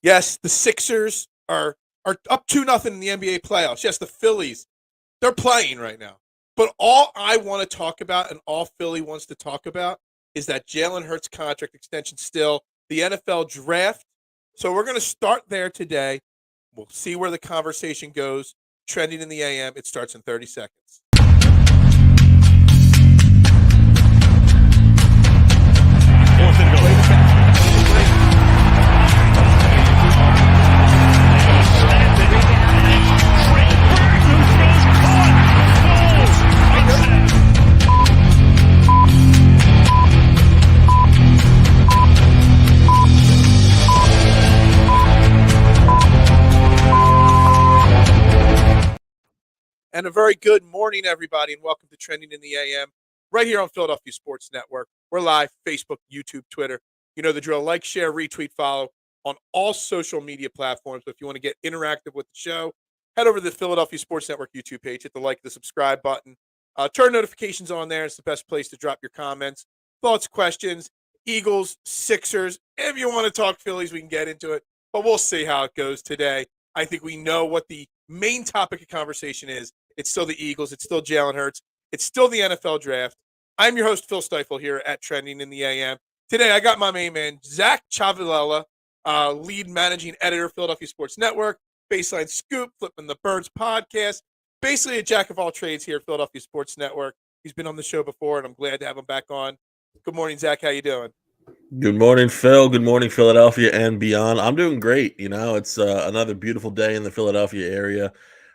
Yes, the Sixers are up 2-0 in the NBA playoffs. Yes, the Phillies, they're playing right now. But all I want to talk about and all Philly wants to talk about is that Jalen Hurts contract extension still, the NFL draft. So we're going to start there today. We'll see where the conversation goes. Trending in the AM. It starts in 30 seconds. And a very good morning, everybody, and welcome to Trending in the AM, right here on Philadelphia Sports Network. We're live, Facebook, YouTube, Twitter. You know the drill. Like, share, retweet, follow on all social media platforms. But if you want to get interactive with the show, head over to the Philadelphia Sports Network YouTube page, hit the like, the subscribe button. Turn notifications on there. It's the best place to drop your comments, thoughts, questions, Eagles, Sixers. If you want to talk Phillies, we can get into it. But we'll see how it goes today. I think we know what the main topic of conversation is. It's still the Eagles. It's still Jalen Hurts. It's still the NFL draft. I'm your host, Phil Stiefel, here at Trending in the AM. Today, I got my main man, Zach Ciavolella, lead managing editor, Philadelphia Sports Network, Baseline Scoop, Flipping the Birds podcast, basically a jack of all trades here at Philadelphia Sports Network. He's been on the show before, and I'm glad to have him back on. Good morning, Zach. How you doing? Good morning, Phil. Good morning, Philadelphia and beyond. I'm doing great. You know, it's another beautiful day in the Philadelphia area.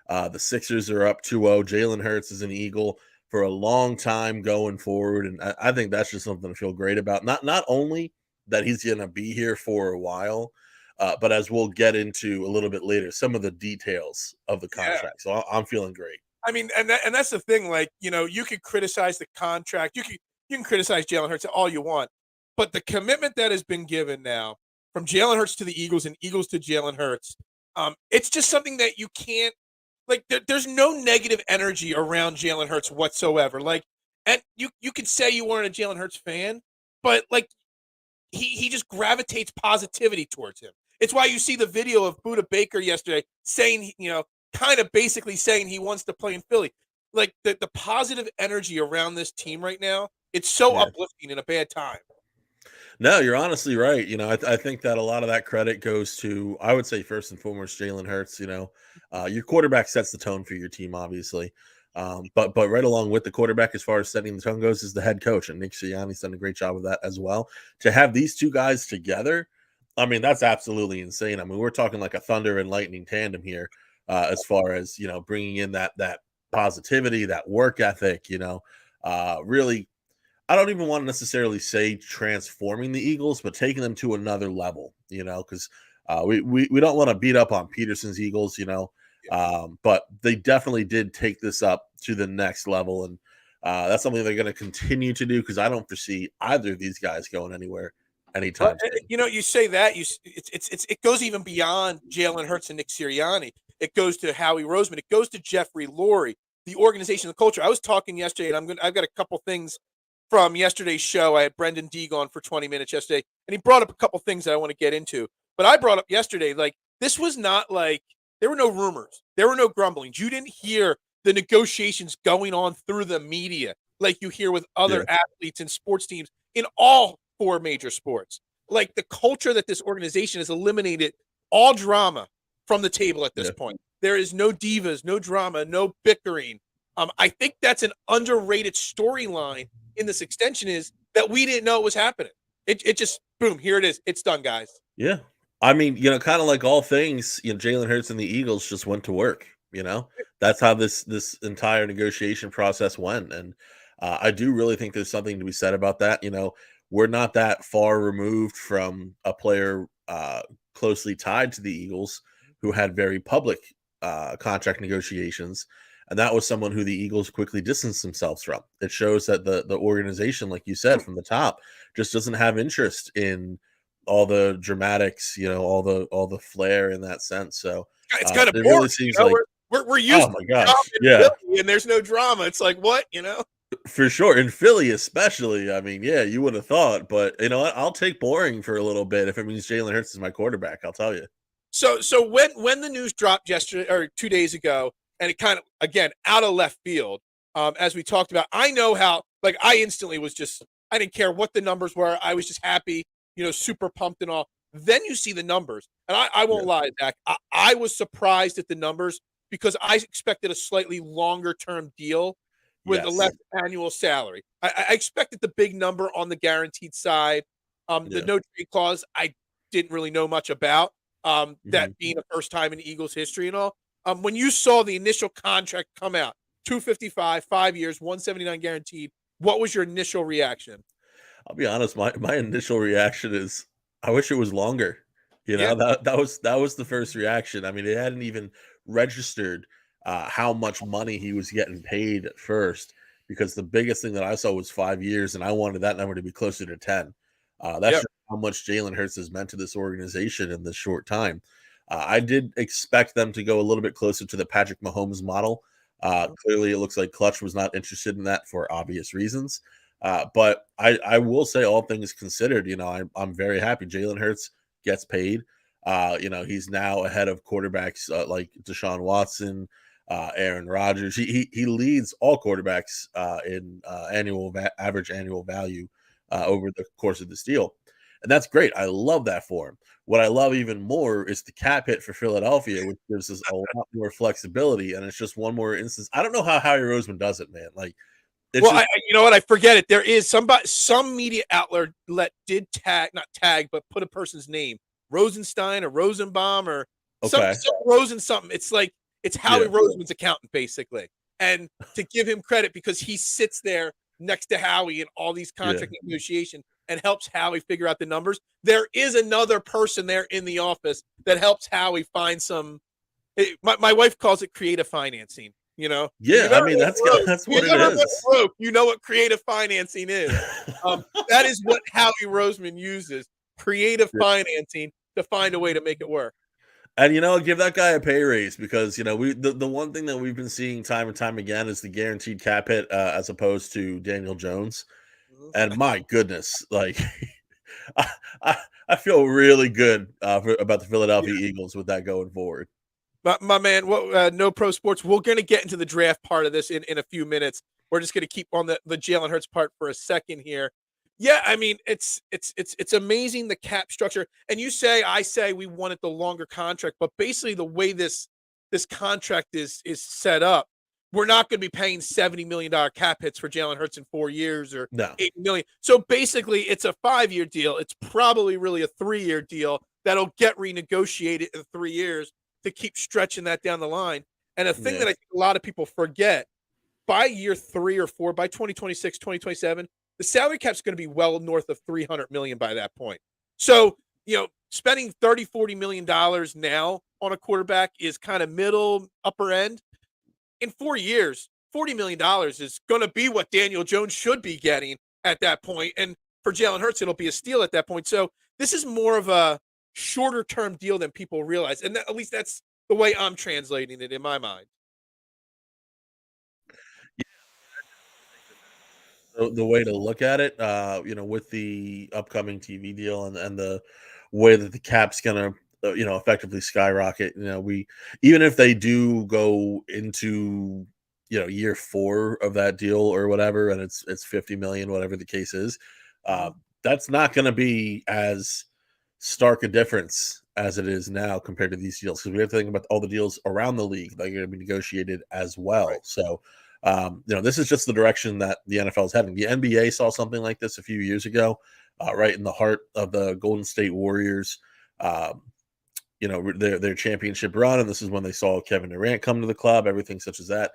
The Sixers are up 2-0. Jalen Hurts is an Eagle for a long time going forward, and I think that's just something to feel great about. Not only that he's going to be here for a while, but as we'll get into a little bit later, some of the details of the contract. So I'm feeling great. I mean, and that's the thing. Like, you know, you can criticize the contract. You can criticize Jalen Hurts all you want. But the commitment that has been given now from Jalen Hurts to the Eagles and Eagles to Jalen Hurts, it's just something that you can't, like, there's no negative energy around Jalen Hurts whatsoever. Like, and you could say you weren't a Jalen Hurts fan, but, like, he just gravitates positivity towards him. It's why you see the video of Budda Baker yesterday saying, you know, kind of basically saying he wants to play in Philly. Like, the positive energy around this team right now, it's so uplifting in a bad time. No, you're honestly right. You know, I think that a lot of that credit goes to, I would say, first and foremost, Jalen Hurts. You know, your quarterback sets the tone for your team, obviously. But right along with the quarterback, as far as setting the tone goes, is the head coach, and Nick Sirianni's done a great job of that as well. To have these two guys together, I mean, that's absolutely insane. I mean, we're talking like a thunder and lightning tandem here, as far as, you know, bringing in that positivity, that work ethic. You know, really. I don't even want to necessarily say transforming the Eagles, but taking them to another level, you know, because we don't want to beat up on Peterson's Eagles, you know, but they definitely did take this up to the next level. And that's something they're going to continue to do, because I don't foresee either of these guys going anywhere anytime soon. You know, you say that, it goes even beyond Jalen Hurts and Nick Sirianni. It goes to Howie Roseman. It goes to Jeffrey Lurie, the organization, the culture. I was talking yesterday, and I've got a couple things from yesterday's show. I had Brendan Deeg on for 20 minutes yesterday, and he brought up a couple things that I want to get into. But I brought up yesterday, like, this was not like, there were no rumors. There were no grumblings. You didn't hear the negotiations going on through the media like you hear with other athletes and sports teams in all four major sports. Like, the culture that this organization has eliminated all drama from the table at this point. There is no divas, no drama, no bickering. I think that's an underrated storyline in this extension, is that we didn't know it was happening. It just, boom, here it is. It's done, guys. Yeah. I mean, you know, kind of like all things, you know, Jalen Hurts and the Eagles just went to work. You know, that's how this entire negotiation process went. And I do really think there's something to be said about that. You know, we're not that far removed from a player closely tied to the Eagles who had very public contract negotiations. And that was someone who the Eagles quickly distanced themselves from. It shows that the organization, like you said, from the top, just doesn't have interest in all the dramatics, you know, all the flair in that sense. So it's kind of it boring. really seems you know, like we're used oh my to gosh, drama and there's no drama. It's like, what, you know? For sure, in Philly especially. I mean, yeah, you would have thought, but you know what? I'll take boring for a little bit if it means Jalen Hurts is my quarterback. I'll tell you. So when the news dropped yesterday or 2 days ago, and it kind of again out of left field, as we talked about, I know how like I instantly was just I didn't care what the numbers were. I was just happy, super pumped and all. Then you see the numbers, and I Yeah. won't lie, Zach. I was surprised at the numbers because I expected a slightly longer term deal with a less Yes. annual salary. I expected the big number on the guaranteed side. The Yeah. no trade clause, I didn't really know much about that Mhm. being the first time in Eagles history and all. When you saw the initial contract come out, 255, 5 years, 179 guaranteed, what was your initial reaction? I'll be honest, my initial reaction is I wish it was longer. You Yeah, know, that was the first reaction. I mean, it hadn't even registered how much money he was getting paid at first because the biggest thing that I saw was 5 years, and I wanted that number to be closer to 10. That's yep, just how much Jalen Hurts has meant to this organization in this short time. I did expect them to go a little bit closer to the Patrick Mahomes model. mhm, Clearly, it looks like Clutch was not interested in that for obvious reasons. But I will say, all things considered, I'm very happy. Jalen Hurts gets paid. He's now ahead of quarterbacks like Deshaun Watson, Aaron Rodgers. He leads all quarterbacks in average annual value over the course of this deal, and that's great. I love that for him. What I love even more is the cap hit for Philadelphia, which gives us a lot more flexibility, and it's just one more instance. I don't know how Howie Roseman does it, man. Like it's well, just you know what? I forget it. There is some media outlet did tag, not tag, but put a person's name, Rosenstein or Rosenbaum or okay. some Rosen something. It's like it's Howie Yeah. Roseman's accountant basically, and to give him credit because he sits there next to Howie in all these Yeah. contract negotiation and helps Howie figure out the numbers. There is another person there in the office that helps Howie find some. My wife calls it creative financing. If Yeah, you've I ever mean, been that's broke, that's if what you've it ever been is. broke, you know what creative financing is. That is what Howie Roseman uses, creative Yeah. financing to find a way to make it work. And, give that guy a pay raise because, the one thing that we've been seeing time and time again is the guaranteed cap hit, as opposed to Daniel Jones, Mhm. and my goodness, like, I I I feel really good, about the Philadelphia Eagles with that going forward. My man, what no pro sports. We're gonna get into the draft part of this in a few minutes. We're just gonna keep on the Jalen Hurts part for a second here. Yeah, I mean it's amazing the cap structure. And I say we wanted the longer contract, but basically the way this contract is set up, we're not going to be paying $70 million cap hits for Jalen Hurts in 4 years or No. 8 million. So basically, it's a 5 year deal. It's probably really a 3 year deal that'll get renegotiated in 3 years to keep stretching that down the line. And a thing Yeah. that I think a lot of people forget by year 3 or 4, by 2026, 2027, the salary cap is going to be well north of 300 million by that point. So, spending 30, $40 million now on a quarterback is kind of middle, upper end. In 4 years, $40 million is going to be what Daniel Jones should be getting at that point. And for Jalen Hurts, it'll be a steal at that point. So this is more of a shorter term deal than people realize. And at least that's the way I'm translating it in my mind. The way to look at it, with the upcoming TV deal and the way that the cap's gonna, effectively skyrocket. We even if they do go into year 4 of that deal or whatever, and it's 50 million, whatever the case is, uh, Mhm. that's not going to be as stark a difference as it is now compared to these deals because we have to think about all the deals around the league that are going to be negotiated as Right. well. So this is just the direction that the NFL is heading. The NBA saw something like this a few years ago, right in the heart of the Golden State Warriors, um, their championship run, and this is when they saw Kevin Durant come to the club, everything such as that.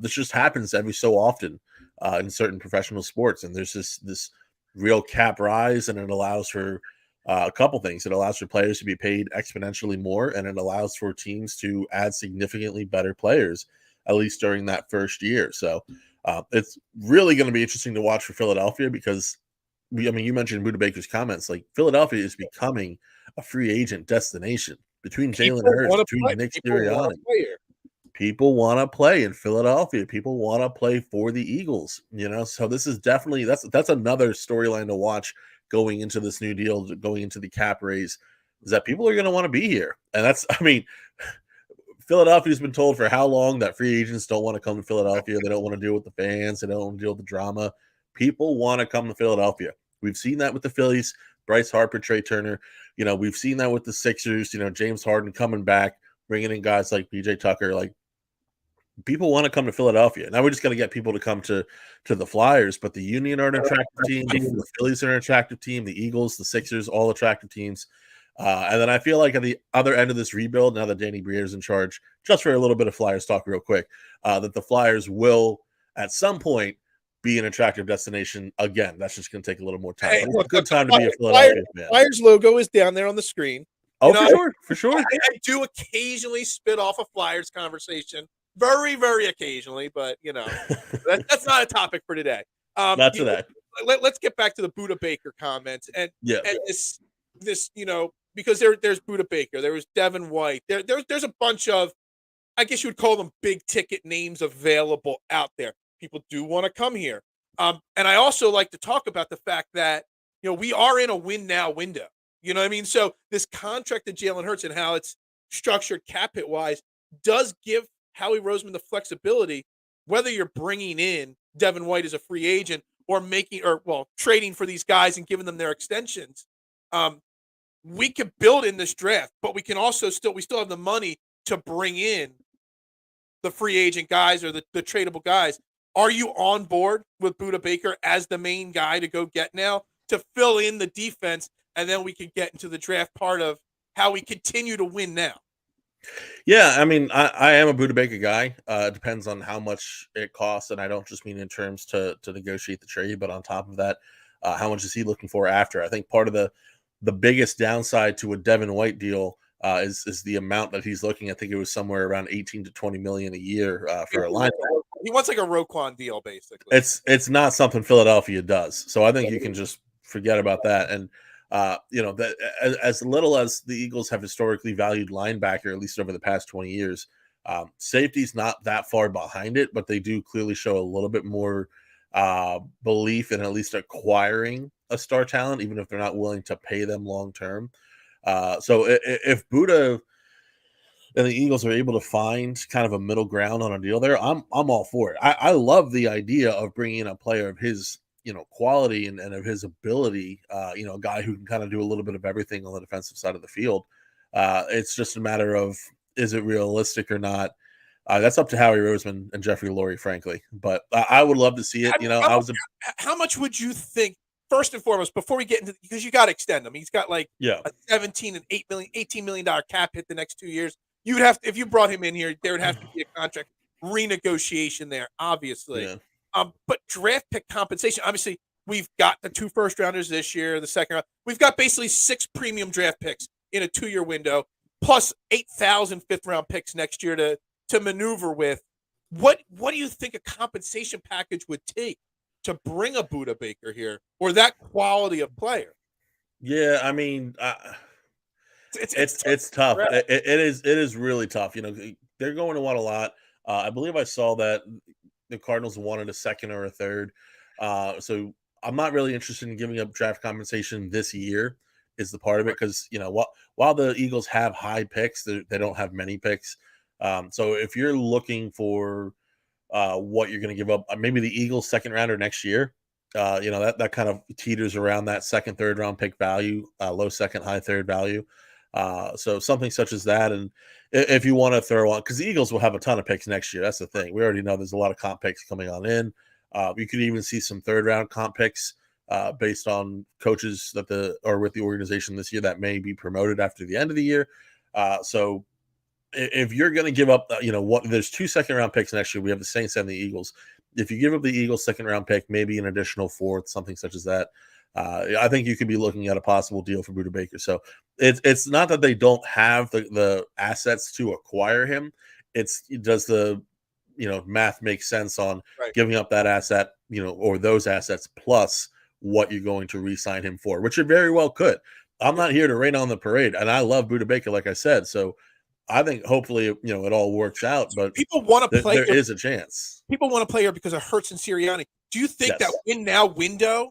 This just happens every so often in certain professional sports, and there's this real cap rise, and it allows for a couple things. It allows for players to be paid exponentially more, and it allows for teams to add significantly better players, at least during that first year. So it's really going to be interesting to watch for Philadelphia because you mentioned Budda Baker's comments. Like Philadelphia is becoming a free agent destination between Jalen People Hurts, want to play. between Nick People want Sirianni. to play here. people want to play in Philadelphia. People want to play for the Eagles, So this is definitely that's another storyline to watch going into this new deal, going into the cap raise, is that people are going to want to be here. And that's, I mean, Philadelphia's been told for how long that free agents don't want to come to Philadelphia. They don't want to deal with the fans. They don't want to deal with the drama. People want to come to Philadelphia. We've seen that with the Phillies, Bryce Harper, Trey Turner. We've seen that with the Sixers, James Harden coming back, bringing in guys like PJ Tucker. Like, people want to come to Philadelphia. Now we're just going to get people to come to the Flyers, but the Union are an attractive team. The Phillies are an attractive team. The Eagles, the Sixers, all attractive teams. And then I feel like at the other end of this rebuild, now that Danny Briere's in charge, just for a little bit of Flyers talk real quick, that the Flyers will at some point be an attractive destination again. That's just going to take a little more time. Hey, look, good time to be a Philadelphia fan. Flyers logo is down there on the screen. Oh, for sure. I do occasionally spit off a Flyers conversation. Very, very occasionally, but that's not a topic for today. Not today. Let's get back to the Budda Baker comments and this because there's Budda Baker, there was Devin White, there's a bunch of, I guess you would call them big ticket names available out there. People do want to come here, and I also like to talk about the fact that we are in a win now window. You know what I mean? So this contract of Jalen Hurts and how it's structured cap hit wise does give Howie Roseman the flexibility, whether you're bringing in Devin White as a free agent or trading for these guys and giving them their extensions. We can build in this draft, but we can also still have the money to bring in the free agent guys or the tradable guys. Are you on board with Budda Baker as the main guy to go get now to fill in the defense, and then we can get into the draft part of how we continue to win now? Yeah, I mean, I am a Budda Baker guy. It depends on how much it costs, and I don't just mean in terms to negotiate the trade, but on top of that, how much is he looking for after? I think part of the biggest downside to a Devin White deal is the amount that he's looking. I think it was somewhere around 18 to 20 million a year for a linebacker. He wants like a Roquan deal, basically. It's not something Philadelphia does, so I think you can just forget about that. And that as little as the Eagles have historically valued linebacker, at least over the past 20 years, safety's not that far behind it, but they do clearly show a little bit more belief in at least acquiring a star talent, even if they're not willing to pay them long term. So if Budda and the Eagles are able to find kind of a middle ground on a deal there, I'm all for it. I love the idea of bringing in a player of his quality and of his ability, a guy who can kind of do a little bit of everything on the defensive side of the field. It's just a matter of, is it realistic or not? That's up to Howie Roseman and Jeffrey Lurie, frankly. But I would love to see it. How much would you think, first and foremost, before we get into, because you got to extend him. He's got a 17 and $18 million cap hit the next 2 years. You'd have to, if you brought him in here, there would have to be a contract renegotiation there, obviously. Yeah. But draft pick compensation, obviously, we've got the 2 first-rounders this year, the second round. We've got basically 6 premium draft picks in a 2-year window, plus 8,000 fifth-round picks next year to maneuver with. What do you think a compensation package would take to bring a Budda Baker here, or that quality of player? Yeah, I mean, it's tough. It is really tough. They're going to want a lot. I believe I saw that the Cardinals wanted a second or a third. So I'm not really interested in giving up draft compensation this year is the part of it. Because, while the Eagles have high picks, they don't have many picks. So if you're looking for what you're going to give up, maybe the Eagles second rounder next year, that kind of teeters around that second, third round pick value, low second, high third value. So something such as that. And if you want to throw on, because the Eagles will have a ton of picks next year. That's the thing. We already know there's a lot of comp picks coming on in. You could even see some third round comp picks based on coaches that are with the organization this year that may be promoted after the end of the year. So if you're going to give up, there's 2 second round picks next year. We have the Saints and the Eagles. If you give up the Eagles second round pick, maybe an additional 4th, something such as that, I think you could be looking at a possible deal for Budda Baker. So it's not that they don't have the assets to acquire him. Does the math make sense on giving up that asset, or those assets plus what you're going to re-sign him for, which it very well could. I'm not here to rain on the parade, and I love Budda Baker, like I said. So I think hopefully it all works out, but People want to play. there is a chance. People want to play her because of Hurts and Sirianni. Do you think that Yes. win now window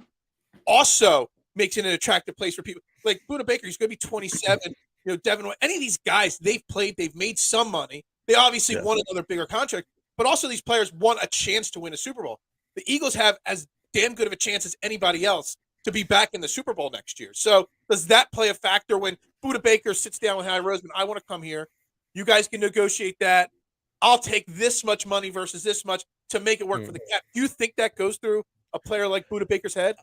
also makes it an attractive place for people like Budda Baker? He's going to be 27. Devin, any of these guys, they've played, they've made some money. They obviously Yeah. want another bigger contract, but also these players want a chance to win a Super Bowl. The Eagles have as damn good of a chance as anybody else to be back in the Super Bowl next year. So does that play a factor when Budda Baker sits down with Harry Roseman? I want to come here. You guys can negotiate that. I'll take this much money versus this much to make it work for the cap. Do you think that goes through a player like Budda Baker's head?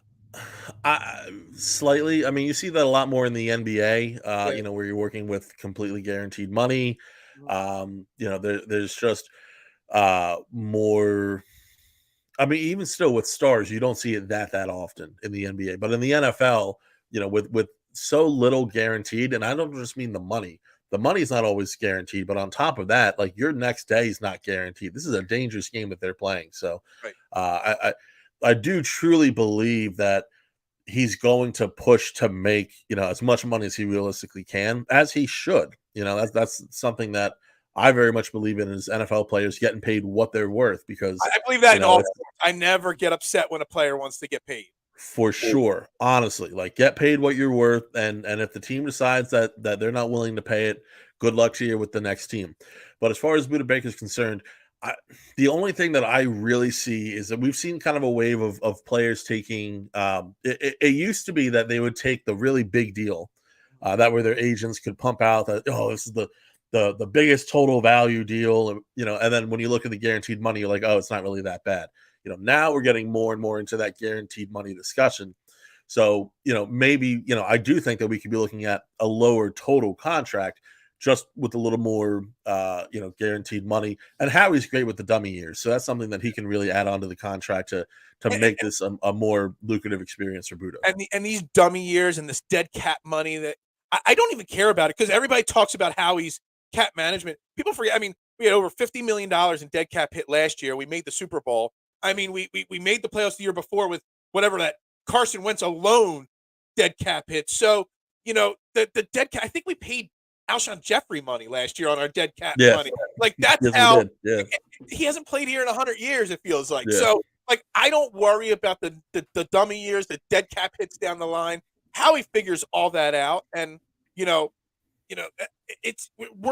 Slightly. I mean, you see that a lot more in the NBA, Right. where you're working with completely guaranteed money. There's just more. I mean, even still with stars, you don't see it that often in the NBA. But in the NFL, with so little guaranteed, and I don't just mean the money. The money's not always guaranteed, but on top of that, like your next day is not guaranteed. This is a dangerous game that they're playing. So, Right. I do truly believe that he's going to push to make as much money as he realistically can, as he should. That's something that I very much believe in, is NFL players getting paid what they're worth, because I believe that in all sports. I never get upset when a player wants to get paid. For sure, honestly, like get paid what you're worth, and if the team decides that they're not willing to pay it, good luck to you with the next team. But as far as Budda Baker is concerned, the only thing that I really see is that we've seen kind of a wave of players taking. It used to be that they would take the really big deal, that where their agents could pump out that, this is the biggest total value deal, and then when you look at the guaranteed money, you're like, oh, it's not really that bad. Now we're getting more and more into that guaranteed money discussion. So, maybe, I do think that we could be looking at a lower total contract, just with a little more, guaranteed money. And Howie's great with the dummy years. So that's something that he can really add on to the contract to make this a more lucrative experience for Budda. And these dummy years and this dead cap money that I don't even care about it, because everybody talks about Howie's cap management. People forget. I mean, we had over $50 million in dead cap hit last year. We made the Super Bowl. I mean, we made the playoffs the year before with whatever that Carson Wentz alone dead cap hit. So, the dead cap, I think we paid Alshon Jeffrey money last year on our dead cap money. Like, that's how he hasn't played here in 100 years, it feels like. Yeah. So, like, I don't worry about the dummy years, the dead cap hits down the line. Howie figures all that out. And, we're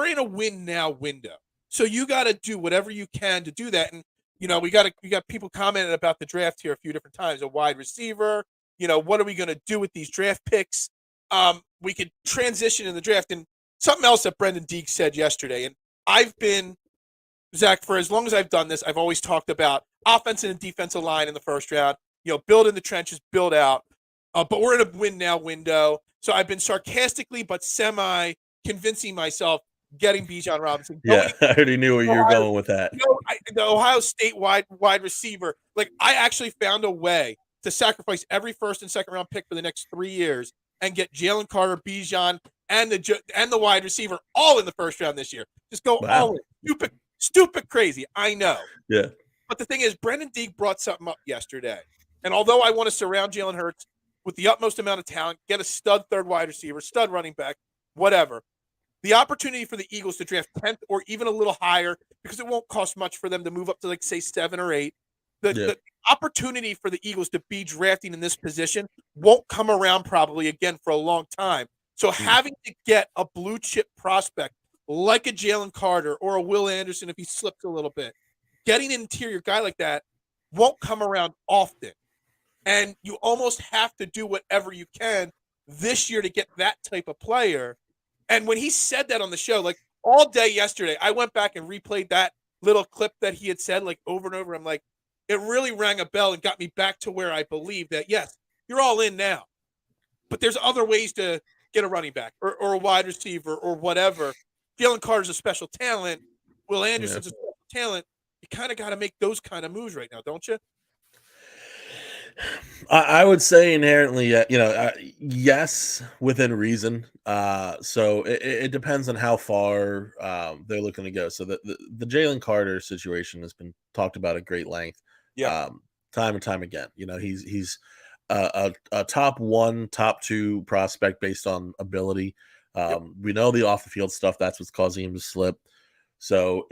in a win now window. So you got to do whatever you can to do that. And, we got people commenting about the draft here a few different times. A wide receiver, what are we going to do with these draft picks? We could transition in the draft. And something else that Brendan Deek said yesterday, and I've been, Zach, for as long as I've done this, I've always talked about offensive and defensive line in the first round, build in the trenches, build out. But we're in a win now window. So I've been sarcastically but semi-convincing myself getting Bijan Robinson. Yeah, I already knew where you were going with that. The Ohio State wide receiver, like, I actually found a way to sacrifice every first and second round pick for the next 3 years and get Jalen Carter, Bijan, and the wide receiver all in the first round this year. Just go all in. Stupid crazy. I know. Yeah. But the thing is, Brendan Deek brought something up yesterday. And although I want to surround Jalen Hurts with the utmost amount of talent, get a stud third wide receiver, stud running back, whatever, the opportunity for the Eagles to draft 10th or even a little higher, because it won't cost much for them to move up to, like, say, 7 or 8. The opportunity for the Eagles to be drafting in this position won't come around probably again for a long time. So having to get a blue chip prospect like a Jalen Carter or a Will Anderson, if he slips a little bit, getting an interior guy like that won't come around often. And you almost have to do whatever you can this year to get that type of player. And when he said that on the show, like, all day yesterday, I went back and replayed that little clip that he had said, like, over and over. I'm like, it really rang a bell and got me back to where I believe that, yes, you're all in now. But there's other ways to get a running back or a wide receiver or whatever. Jalen Carter's a special talent. Will Anderson's a special talent. You kind of got to make those kind of moves right now, don't you? I would say inherently, yes, within reason. So it depends on how far they're looking to go. So the Jalen Carter situation has been talked about at great length, time and time again. He's a top one, top two prospect based on ability. Yep. We know the off the field stuff, that's what's causing him to slip. So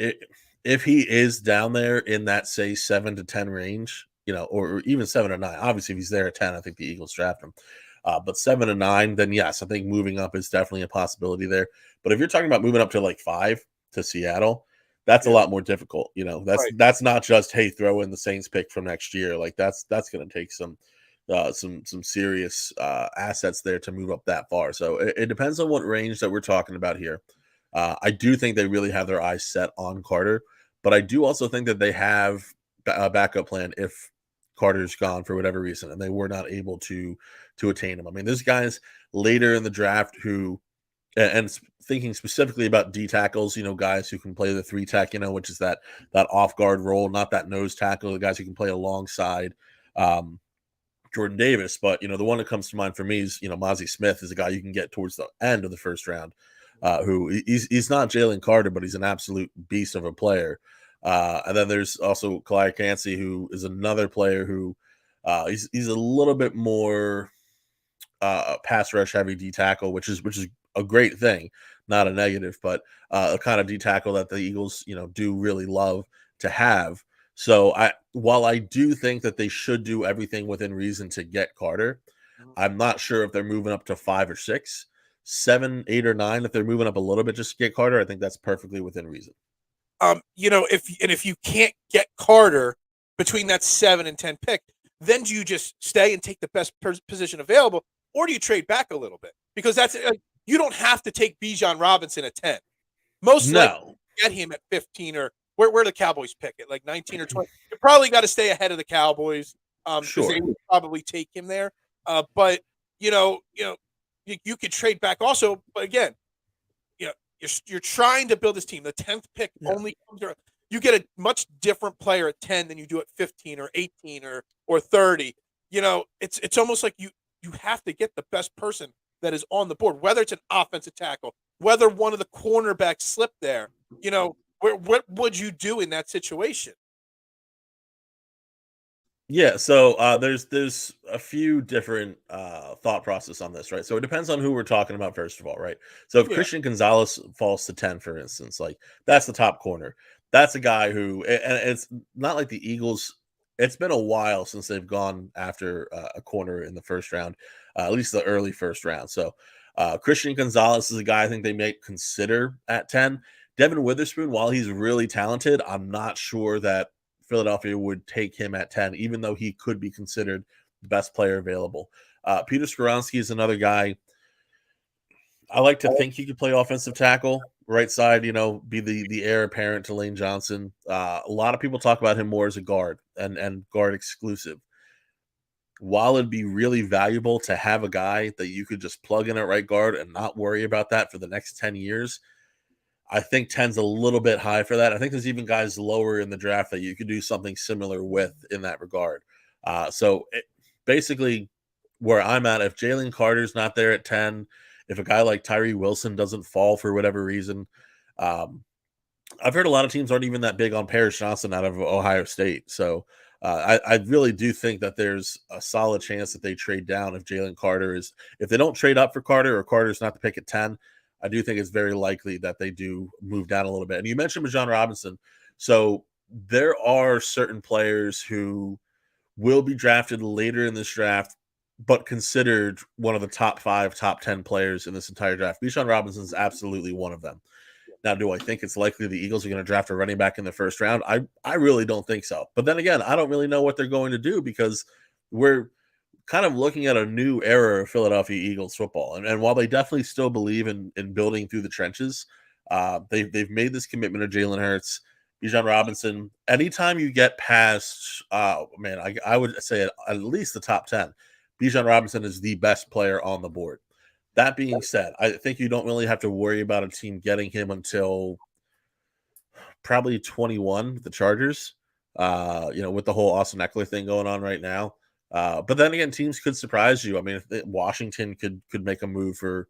if he is down there in that, say, 7 to 10 range, or even 7 to 9, obviously if he's there at 10, I think the Eagles draft him. But 7 to 9, then yes, I think moving up is definitely a possibility there. But if you're talking about moving up to like 5 to Seattle, that's a lot more difficult. Right. That's not just, hey, throw in the Saints pick from next year. Like that's going to take some serious assets there to move up that far. So it depends on what range that we're talking about here. I do think they really have their eyes set on Carter, but I do also think that they have a backup plan if Carter's gone for whatever reason and they were not able to attain him. I mean, there's guys later in the draft who, and thinking specifically about D tackles, guys who can play the 3 tech, which is that off guard role, not that nose tackle, the guys who can play alongside Jordan Davis. But the one that comes to mind for me is Mozzie Smith is a guy you can get towards the end of the first round, who he's not Jalen Carter, but he's an absolute beast of a player. And then there's also Kalai Cansey, who is another player who he's a little bit more pass rush heavy D tackle, which is a great thing, not a negative, but a kind of D tackle that the Eagles do really love to have. So while I do think that they should do everything within reason to get Carter, I'm not sure if they're moving up to 5 or 6, 7, 8, or 9. If they're moving up a little bit just to get Carter, I think that's perfectly within reason. If you can't get Carter between that 7 and 10 pick, then do you just stay and take the best position available, or do you trade back a little bit? Because that's you don't have to take Bijan Robinson at 10. Most likely get him at 15 or where the Cowboys pick it, like 19 or 20. You probably got to stay ahead of the Cowboys because they would probably take him there. But you could trade back also. But again, you're trying to build this team. The 10th pick only comes around. You get a much different player at 10 than you do at 15 or 18 or 30. It's almost like you have to get the best person that is on the board, whether it's an offensive tackle, whether one of the cornerbacks slipped there. What would you do in that situation? Yeah, so there's a few different thought process on this, right? So it depends on who we're talking about, first of all, right? So if Christian Gonzalez falls to 10, for instance, like that's the top corner. That's a guy who, and it's not like the Eagles. It's been a while since they've gone after a corner in the first round, at least the early first round. So Christian Gonzalez is a guy I think they may consider at 10. Devin Witherspoon, while he's really talented, I'm not sure that Philadelphia would take him at 10, even though he could be considered the best player available. Peter Skoronski is another guy. I like to think he could play offensive tackle, right side, be the heir apparent to Lane Johnson. A lot of people talk about him more as a guard and guard exclusive. While it'd be really valuable to have a guy that you could just plug in at right guard and not worry about that for the next 10 years, I think 10's a little bit high for that. I think there's even guys lower in the draft that you could do something similar with in that regard. Basically, where I'm at, if Jalen Carter's not there at 10, if a guy like Tyree Wilson doesn't fall for whatever reason, I've heard a lot of teams aren't even that big on Paris Johnson out of Ohio State. So I really do think that there's a solid chance that they trade down if Jalen Carter if they don't trade up for Carter or Carter's not the pick at 10. I do think it's very likely that they do move down a little bit. And you mentioned Bijan Robinson. So there are certain players who will be drafted later in this draft, but considered one of the top 5, top 10 players in this entire draft. Bijan Robinson is absolutely one of them. Now, do I think it's likely the Eagles are going to draft a running back in the first round? I really don't think so. But then again, I don't really know what they're going to do because we're kind of looking at a new era of Philadelphia Eagles football. And while they definitely still believe in building through the trenches, they've made this commitment to Jalen Hurts, Bijan Robinson. Anytime you get past, I would say at least the top 10, Bijan Robinson is the best player on the board. That being said, I think you don't really have to worry about a team getting him until probably 21, the Chargers, with the whole Austin Eckler thing going on right now. But then again, teams could surprise you. I mean, if Washington could make a move for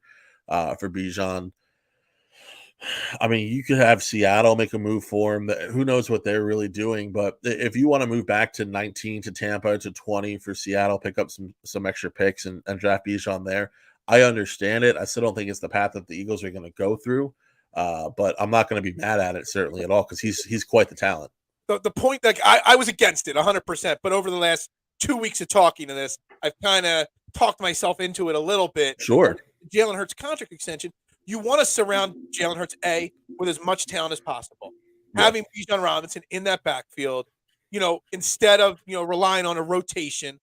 Bijan. I mean, you could have Seattle make a move for him. Who knows what they're really doing? But if you want to move back to 19 to Tampa to 20 for Seattle, pick up some extra picks and draft Bijan there, I understand it. I still don't think it's the path that the Eagles are going to go through. But I'm not going to be mad at it certainly at all because he's quite the talent. The point that I was against it 100%, but over the last 2 weeks of talking to this, I've kind of talked myself into it a little bit. Sure. Jalen Hurts contract extension. You want to surround Jalen Hurts with as much talent as possible. Yeah. Having Bijan Robinson in that backfield, instead of relying on a rotation,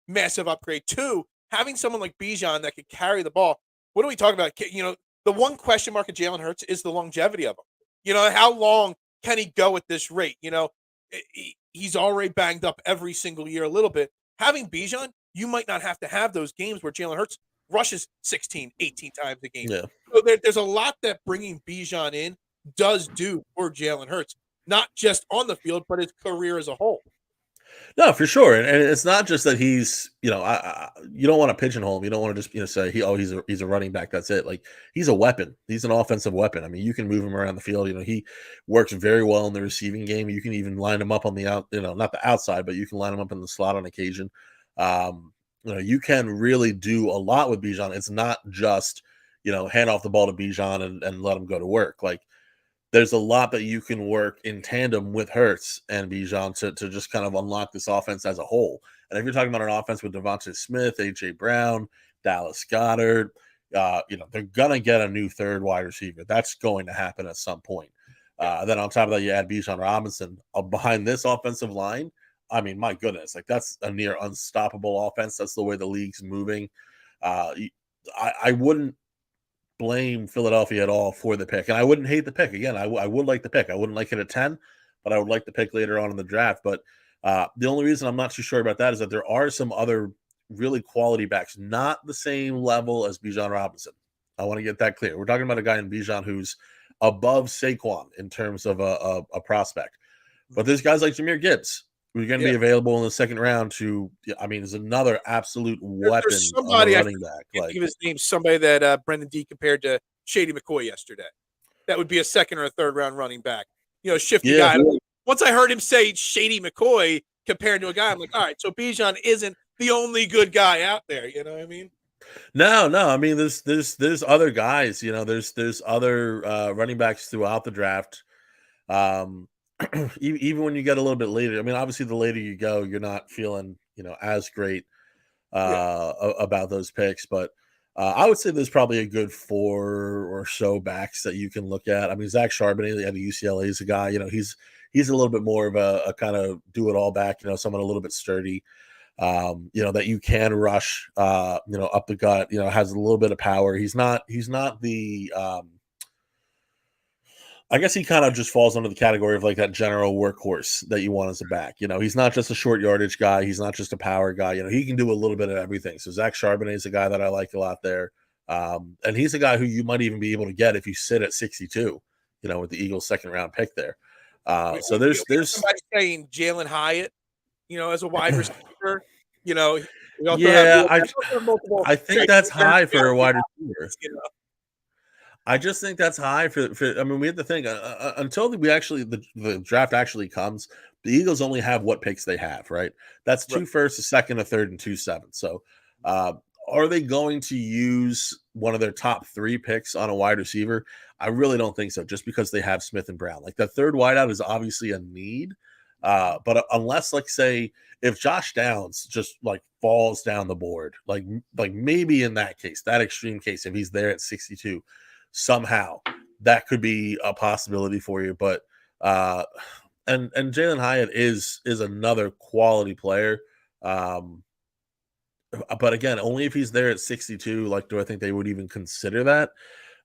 massive upgrade. 2, having someone like Bijan that could carry the ball. What are we talking about? The one question mark of Jalen Hurts is the longevity of him. How long can he go at this rate? He's already banged up every single year a little bit. Having Bijan, you might not have to have those games where Jalen Hurts rushes 16, 18 times a game. Yeah. So there's a lot that bringing Bijan in does do for Jalen Hurts, not just on the field, but his career as a whole. No, for sure, and it's not just that he's, you don't want to pigeonhole him. You don't want to just, say he's a running back. That's it. Like he's a weapon. He's an offensive weapon. I mean, you can move him around the field. He works very well in the receiving game. You can even line him up on the out, not the outside, but you can line him up in the slot on occasion. You can really do a lot with Bijan. It's not just, hand off the ball to Bijan and let him go to work. Like there's a lot that you can work in tandem with Hurts and Bijan to just kind of unlock this offense as a whole. And if you're talking about an offense with Devontae Smith, A.J. Brown, Dallas Goedert, they're going to get a new third wide receiver. That's going to happen at some point. Then on top of that, you add Bijan Robinson behind this offensive line. I mean, my goodness, like that's a near unstoppable offense. That's the way the league's moving. I wouldn't blame Philadelphia at all for the pick, and I wouldn't hate the pick. Again, I would like the pick. I wouldn't like it at 10, but I would like the pick later on in the draft. But the only reason I'm not too sure about that is that there are some other really quality backs, not the same level as Bijan Robinson. I want to get that clear. We're talking about a guy in Bijan who's above Saquon in terms of a prospect. But there's guys like Jahmyr Gibbs, who's going to be available in the second round is another absolute weapon somebody on a running back. Like, give his name, somebody that Brendan D compared to Shady McCoy yesterday. That would be a second or a third round running back. Shifty guy. Once I heard him say Shady McCoy compared to a guy, I'm like, all right, so Bijan isn't the only good guy out there. You know what I mean? No. I mean, there's other guys. There's other running backs throughout the draft. Even when you get a little bit later, I mean, obviously the later you go, you're not feeling, as great about those picks. But I would say there's probably a good 4 or so backs that you can look at. I mean, Zach Charbonnet out of UCLA is a guy, he's a little bit more of a kind of do it all back, someone a little bit sturdy, that you can rush, up the gut, has a little bit of power. He's not the, I guess he kind of just falls under the category of like that general workhorse that you want as a back. He's not just a short yardage guy. He's not just a power guy. He can do a little bit of everything. So Zach Charbonnet is a guy that I like a lot there. And he's a guy who you might even be able to get if you sit at 62, with the Eagles' second round pick there. So there's somebody saying Jalen Hyatt, as a wide receiver, I think that's high for a wide receiver. I just think that's high for I mean, we have to think until the draft actually comes, the Eagles only have what picks they have, right? That's 2 firsts, a second, a third, and 2 sevenths. So are they going to use one of their top 3 picks on a wide receiver? I really don't think so, just because they have Smith and Brown. Like the third wideout is obviously a need. But unless, like, say, if Josh Downs just like falls down the board, like maybe in that case, that extreme case, if he's there at 62, somehow that could be a possibility for you. But and Jalen Hyatt is another quality player. But again, only if he's there at 62. Like, do I think they would even consider that?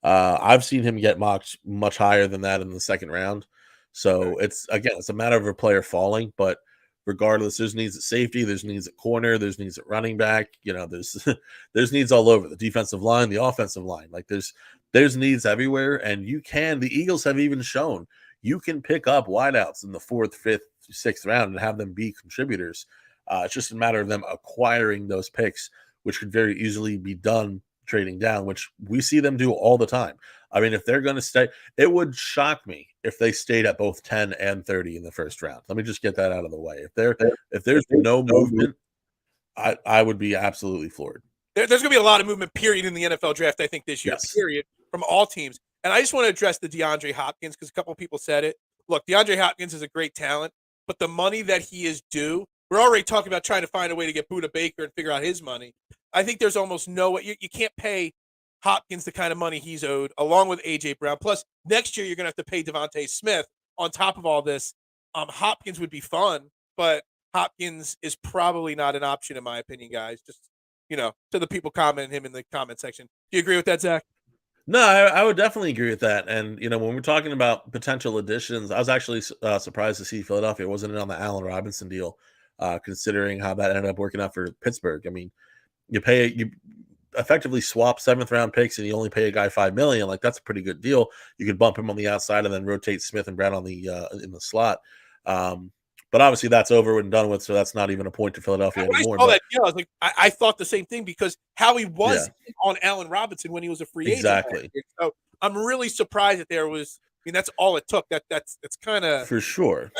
I've seen him get mocked much higher than that in the second round. So it's a matter of a player falling. But regardless, there's needs at safety, there's needs at corner, there's needs at running back. There's needs all over the defensive line, the offensive line. Like there's needs everywhere, and the Eagles have even shown you can pick up wideouts in the 4th, 5th, 6th round and have them be contributors. It's just a matter of them acquiring those picks, which could very easily be done trading down, which we see them do all the time. I mean, if they're going to stay, it would shock me if they stayed at both 10 and 30 in the first round. Let me just get that out of the way. If there's no movement, I would be absolutely floored. There's going to be a lot of movement, period, in the NFL draft, I think, this year, Yes. period, from all teams. And I just want to address the DeAndre Hopkins because a couple of people said it. Look, DeAndre Hopkins is a great talent, but the money that he is due, we're already talking about trying to find a way to get Budda Baker and figure out his money. I think there's almost no way. You can't pay Hopkins the kind of money he's owed, along with A.J. Brown. Plus, next year you're going to have to pay Devontae Smith on top of all this. Hopkins would be fun, but Hopkins is probably not an option, in my opinion, guys. Just, to the people commenting him in the comment section. Do you agree with that, Zach? No, I would definitely agree with that. And, when we're talking about potential additions, I was actually surprised to see Philadelphia wasn't in on the Allen Robinson deal, considering how that ended up working out for Pittsburgh. I mean, you effectively swap 7th-round picks and you only pay a guy $5 million. Like, that's a pretty good deal. You could bump him on the outside and then rotate Smith and Brown on the in the slot. But obviously that's over and done with, so that's not even a point to Philadelphia anymore. I was like, I thought the same thing because Howie was on Allen Robinson when he was a free agent. Exactly. So I'm really surprised that there was. I mean, that's all it took. That's kind of for sure.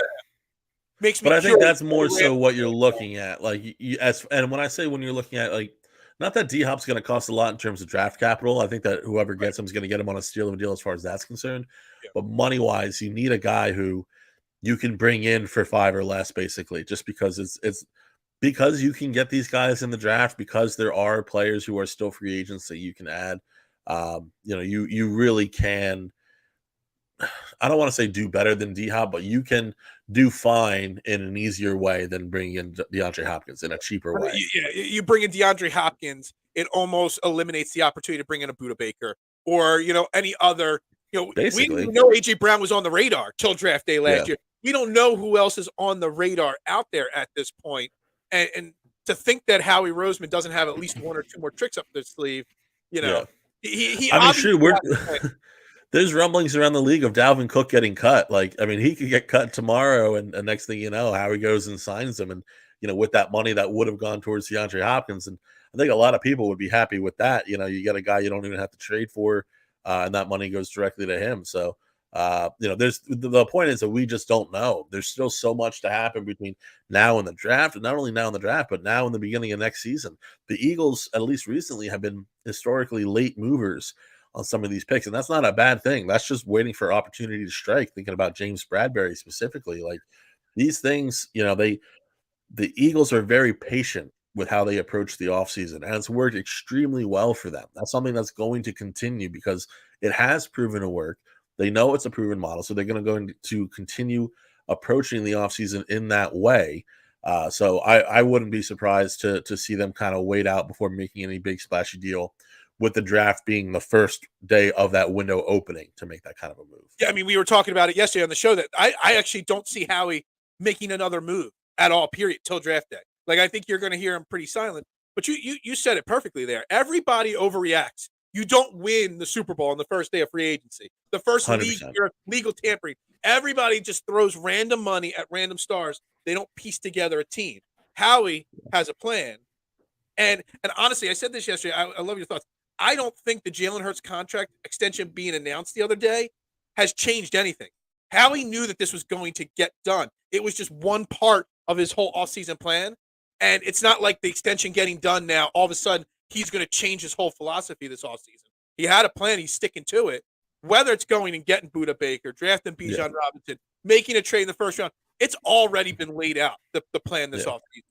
Makes me. But I think that's more so what you're looking at. Like, and when I say when you're looking at, like, not that D Hop's going to cost a lot in terms of draft capital. I think that whoever gets him is going to get him on a steal of a deal as far as that's concerned. Yeah. But money wise, you need a guy who you can bring in for 5 or less, basically, just because it's because you can get these guys in the draft, because there are players who are still free agents that you can add. You really can. I don't want to say do better than D Hop, but you can do fine in an easier way than bringing in DeAndre Hopkins in a cheaper way. You bring in DeAndre Hopkins, it almost eliminates the opportunity to bring in a Budda Baker or any other. Basically, we didn't know A.J. Brown was on the radar till draft day last year. We don't know who else is on the radar out there at this point. And to think that Howie Roseman doesn't have at least 1 or 2 more tricks up their sleeve, he there's rumblings around the league of Dalvin Cook getting cut. Like, I mean, he could get cut tomorrow, and next thing you know, Howie goes and signs him, and with that money that would have gone towards DeAndre Hopkins, and I think a lot of people would be happy with that. You get a guy you don't even have to trade for, and that money goes directly to him. So. There's the point is that we just don't know. There's still so much to happen between now and the draft, and not only now in the draft, but now in the beginning of next season. The Eagles, at least recently, have been historically late movers on some of these picks, and that's not a bad thing. That's just waiting for opportunity to strike. Thinking about James Bradbury specifically, like these things, the Eagles are very patient with how they approach the offseason, and it's worked extremely well for them. That's something that's going to continue because it has proven to work. They know it's a proven model, so they're going to continue approaching the offseason in that way. So I wouldn't be surprised to see them kind of wait out before making any big splashy deal, with the draft being the first day of that window opening to make that kind of a move. Yeah, I mean, we were talking about it yesterday on the show that I actually don't see Howie making another move at all, period, till draft day. Like, I think you're going to hear him pretty silent. But you said it perfectly there. Everybody overreacts. You don't win the Super Bowl on the first day of free agency. The first legal tampering. Everybody just throws random money at random stars. They don't piece together a team. Howie has a plan. And honestly, I said this yesterday. I love your thoughts. I don't think the Jalen Hurts contract extension being announced the other day has changed anything. Howie knew that this was going to get done. It was just one part of his whole offseason plan. And it's not like the extension getting done now, all of a sudden, he's going to change his whole philosophy this offseason. He had a plan. He's sticking to it. Whether it's going and getting Budda Baker, drafting Bijan Robinson, making a trade in the first round, it's already been laid out, the plan this offseason.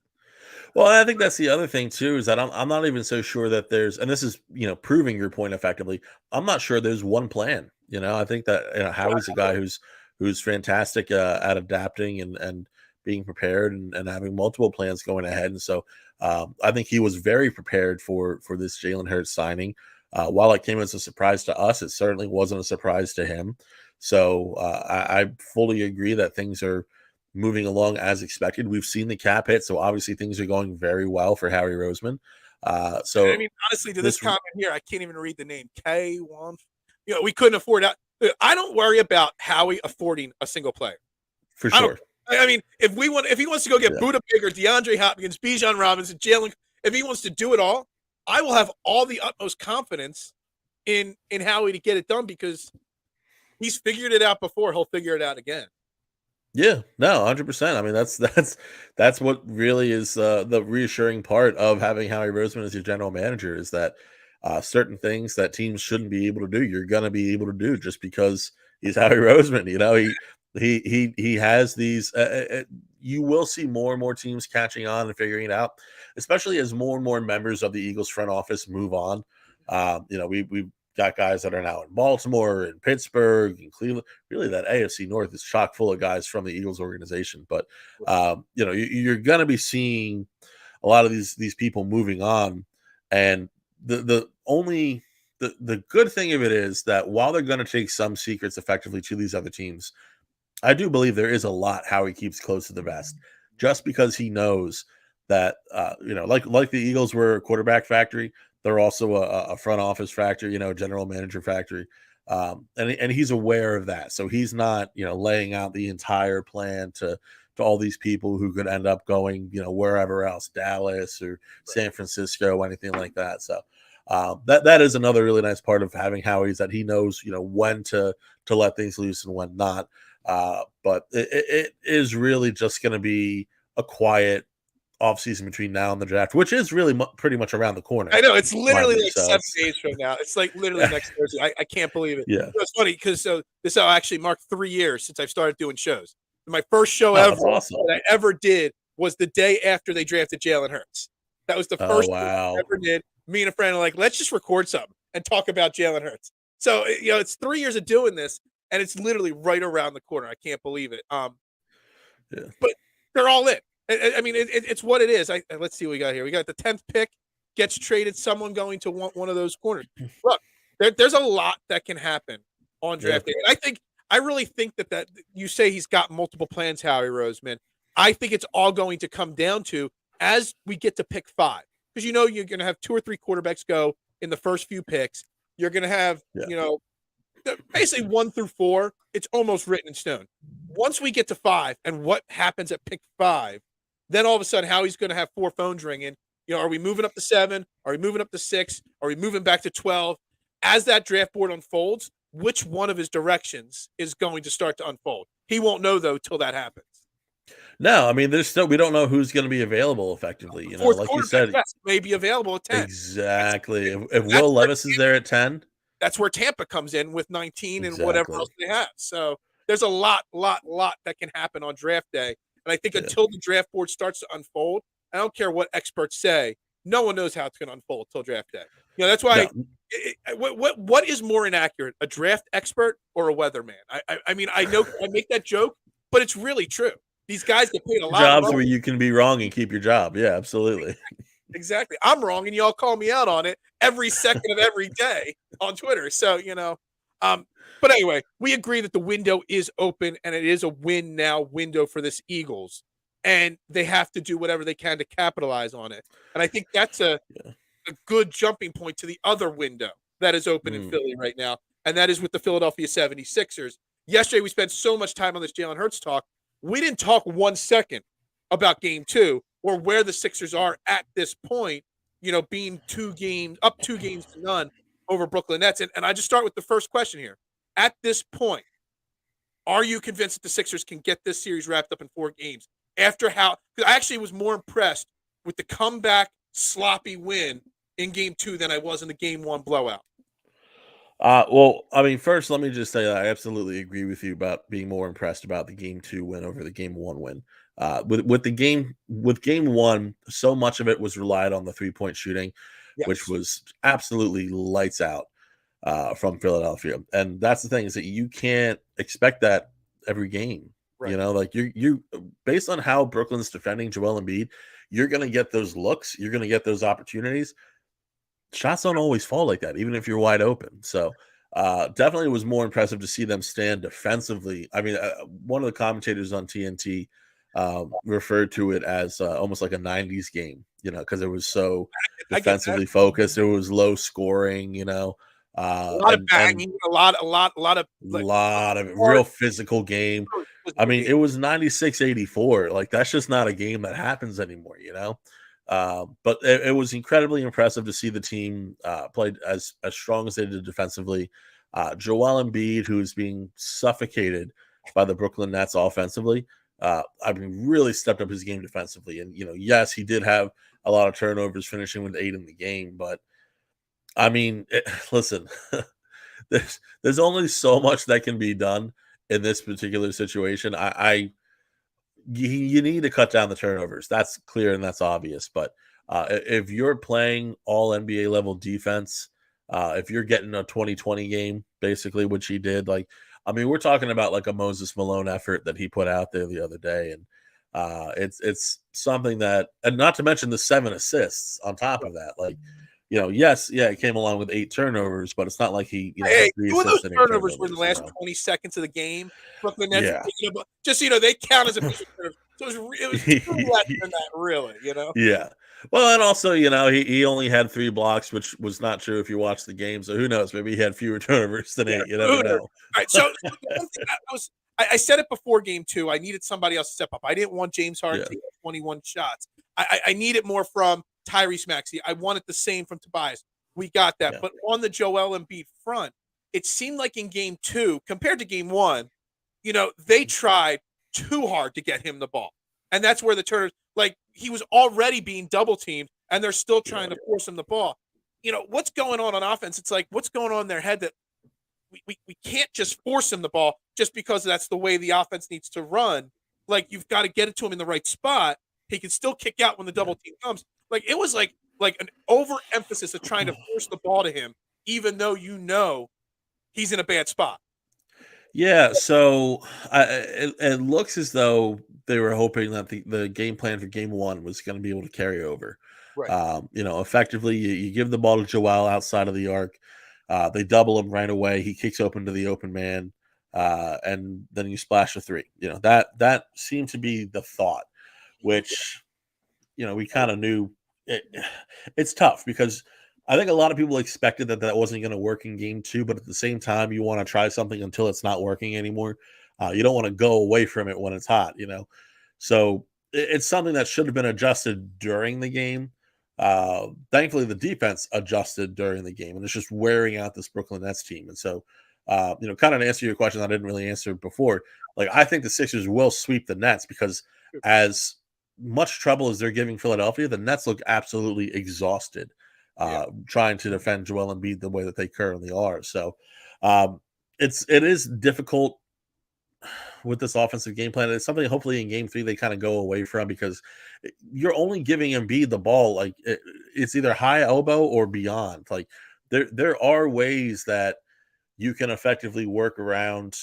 Well, I think that's the other thing, too, is that I'm not even so sure that there's – and this is, proving your point effectively. I'm not sure there's one plan. I think that Howie's a guy who's fantastic at adapting and being prepared and having multiple plans going ahead. And so I think he was very prepared for this Jalen Hurts signing. While it came as a surprise to us, it certainly wasn't a surprise to him. So I fully agree that things are moving along as expected. We've seen the cap hit, so obviously things are going very well for Howie Roseman. So I mean, honestly, to this comment here, I can't even read the name. K1. We couldn't afford that. I don't worry about Howie affording a single player. For sure. I mean, if he wants to go get Budda Baker, DeAndre Hopkins, Bijan Robinson, Jalen, if he wants to do it all, I will have all the utmost confidence in Howie to get it done because he's figured it out before. He'll figure it out again. Yeah, no, 100%. I mean, that's what really is the reassuring part of having Howie Roseman as your general manager is that certain things that teams shouldn't be able to do, you're gonna be able to do just because he's Howie Roseman. You know, he has these. You will see more and more teams catching on and figuring it out, especially as more and more members of the Eagles front office move on. You know, we've got guys that are now in Baltimore and Pittsburgh and Cleveland. Really, that AFC North is chock full of guys from the Eagles organization. But you know, you're going to be seeing a lot of these people moving on, and the good thing of it is that while they're going to take some secrets effectively to these other teams, I do believe there is a lot Howie keeps close to the vest, just because he knows that you know, like the Eagles were a quarterback factory, they're also a front office factory, you know, general manager factory, and he's aware of that. So he's not, you know, laying out the entire plan to all these people who could end up going, you know, wherever else, Dallas or San Francisco, anything like that. So that is another really nice part of having Howie is that he knows, you know, when to let things loose and when not. But it is really just going to be a quiet offseason between now and the draft, which is really pretty much around the corner. I know it's literally like 7 days from now. It's like literally next Thursday. I can't believe it. Yeah, it's funny because this actually marked 3 years since I've started doing shows. My first show ever that I ever did was the day after they drafted Jalen Hurts. That was the first thing I ever did. Me and a friend are like, let's just record something and talk about Jalen Hurts. So you know, it's 3 years of doing this, and it's literally right around the corner. I can't believe it. Yeah. But they're all in. I mean, it's what it is. Let's see what we got here. We got the 10th pick gets traded. Someone going to want one of those corners. Look, there's a lot that can happen on draft day. And I really think that you say he's got multiple plans, Howie Roseman. I think it's all going to come down to as we get to pick 5, because you know you're going to have 2 or 3 quarterbacks go in the first few picks. You're going to have you know basically 1 through 4. It's almost written in stone. Once we get to 5, and what happens at pick 5. Then all of a sudden, Howie's going to have 4 phones ringing. You know, are we moving up to 7? Are we moving up to 6? Are we moving back to 12? As that draft board unfolds, which one of his directions is going to start to unfold? He won't know though till that happens. No, I mean, we don't know who's going to be available effectively. You know, like you said, may be available at 10. Exactly. If Will Levis is there at 10, that's where Tampa comes in with 19 and whatever else they have. So there's a lot that can happen on draft day. And I think until the draft board starts to unfold, I don't care what experts say, no one knows how it's going to unfold till draft day. You know, that's why what is more inaccurate, a draft expert or a weatherman? I mean, I know I make that joke, but it's really true. These guys get paid a lot. Jobs where you can be wrong and keep your job. Yeah, absolutely. Exactly. I'm wrong, and y'all call me out on it every second of every day on Twitter. So, you know, but anyway, we agree that the window is open, and it is a win now window for this Eagles, and they have to do whatever they can to capitalize on it. And I think that's a good jumping point to the other window that is open in Philly right now, and that is with the Philadelphia 76ers. Yesterday, we spent so much time on this Jalen Hurts talk. We didn't talk 1 second about Game 2 or where the Sixers are at this point, you know, being 2 games to none over Brooklyn Nets. And I just start with the first question here. At this point, are you convinced that the Sixers can get this series wrapped up in 4 games? After how – because I actually was more impressed with the comeback sloppy win in Game 2 than I was in the Game 1 blowout. Well, I mean, first, let me just say that I absolutely agree with you about being more impressed about the Game 2 win over the Game 1 win. With Game 1, so much of it was relied on the 3-point shooting, which was absolutely lights out from Philadelphia. And that's the thing, is that you can't expect that every game. Right. You know, like you based on how Brooklyn's defending Joel Embiid, you're going to get those looks, you're going to get those opportunities. Shots don't always fall like that, even if you're wide open. So definitely was more impressive to see them stand defensively. I mean, one of the commentators on TNT referred to it as almost like a 90s game, you know, because it was so defensively focused. It was low scoring, you know. A lot of banging, a lot of real physical game. I mean, it was 96-84. Like, that's just not a game that happens anymore, you know. But it was incredibly impressive to see the team played as strong as they did defensively. Joel Embiid, who is being suffocated by the Brooklyn Nets offensively, I mean, really stepped up his game defensively. And, yes, he did have a lot of turnovers, finishing with 8 in the game. But, I mean, listen, there's only so much that can be done in this particular situation. You need to cut down the turnovers. That's clear and that's obvious. But if you're playing all NBA level defense, if you're getting a 2020 game, basically, which he did, we're talking about like a Moses Malone effort that he put out there the other day. And it's something that, and not to mention the 7 assists on top of that. It came along with 8 turnovers, but it's not like he, Hey, had 3 2 of those assists and 8 turnovers were in the turnovers, last 20 seconds of the game. Brooklyn Nets, Yeah. just so you know, they count as a piece of turnovers. So it was really less than that, really, Yeah. Well, and also, he only had 3 blocks, which was not true if you watched the game. So who knows? Maybe he had fewer turnovers than 8. You never know. All right, so the one thing I said it before game 2. I needed somebody else to step up. I didn't want James Harden to take 21 shots. I needed more from Tyrese Maxey. I wanted the same from Tobias. We got that. Yeah. But on the Joel Embiid front, it seemed like in game 2, compared to game 1, they tried too hard to get him the ball. And that's where the turnovers, he was already being double teamed and they're still trying to force him the ball. What's going on offense? It's like, what's going on in their head that we can't just force him the ball just because that's the way the offense needs to run. You've got to get it to him in the right spot. He can still kick out when the double team comes. It was like an overemphasis of trying to force the ball to him, even though he's in a bad spot. Yeah, so it looks as though they were hoping that the game plan for game 1 was going to be able to carry over. Right. Effectively, you give the ball to Joel outside of the arc. They double him right away. He kicks open to the open man, and then you splash a 3. That seemed to be the thought, which, we kind of knew. It's tough because I think a lot of people expected that wasn't going to work in game 2, but at the same time, you want to try something until it's not working anymore. You don't want to go away from it when it's hot, So it's something that should have been adjusted during the game. Thankfully, the defense adjusted during the game, and it's just wearing out this Brooklyn Nets team. And so, kind of to answer your question, I didn't really answer before. I think the Sixers will sweep the Nets because as much trouble as they're giving Philadelphia, the Nets look absolutely exhausted. Trying to defend Joel Embiid the way that they currently are. So it is difficult with this offensive game plan. It's something hopefully in game 3 they kind of go away from because you're only giving Embiid the ball. It's either high elbow or beyond. There are ways that you can effectively work around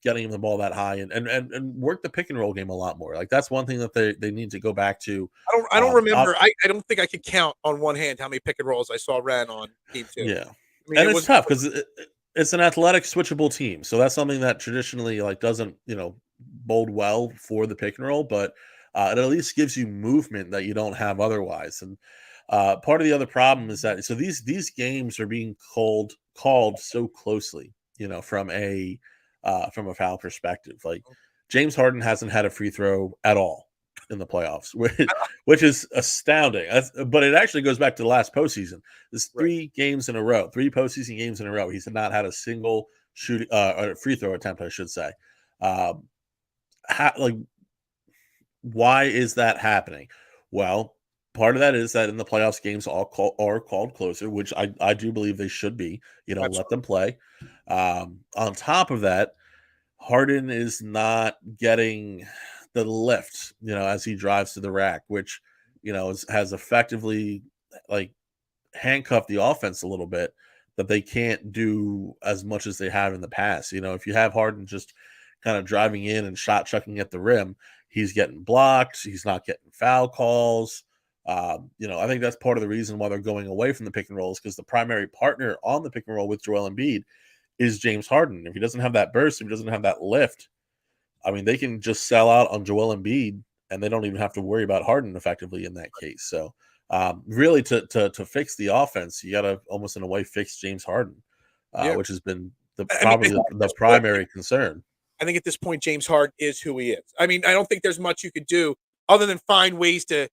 getting him the ball that high and work the pick and roll game a lot more. That's one thing that they need to go back to. I don't remember. I don't think I could count on one hand how many pick and rolls I saw ran on game 2. Yeah. And it's tough because it's an athletic switchable team. So that's something that traditionally doesn't, bode well for the pick and roll, but it at least gives you movement that you don't have otherwise. And part of the other problem is that these games are being called so closely, from a foul perspective. James Harden hasn't had a free throw at all in the playoffs, which is astounding. But it actually goes back to the last postseason. There's 3 games in a row, 3 postseason games in a row. He's not had a single free throw attempt, I should say. Why is that happening? Well, part of that is that in the playoffs, games are called closer, which I do believe they should be. Let them play. On top of that, Harden is not getting the lift, as he drives to the rack, which, has effectively handcuffed the offense a little bit, that they can't do as much as they have in the past. If you have Harden just kind of driving in and shot chucking at the rim, he's getting blocked. He's not getting foul calls. I think that's part of the reason why they're going away from the pick and rolls, because the primary partner on the pick and roll with Joel Embiid is James Harden. If he doesn't have that burst, if he doesn't have that lift, they can just sell out on Joel Embiid and they don't even have to worry about Harden effectively in that case. So really to fix the offense, you got to almost in a way fix James Harden, which has been the primary concern. I think at this point, James Harden is who he is. I don't think there's much you could do other than find ways to,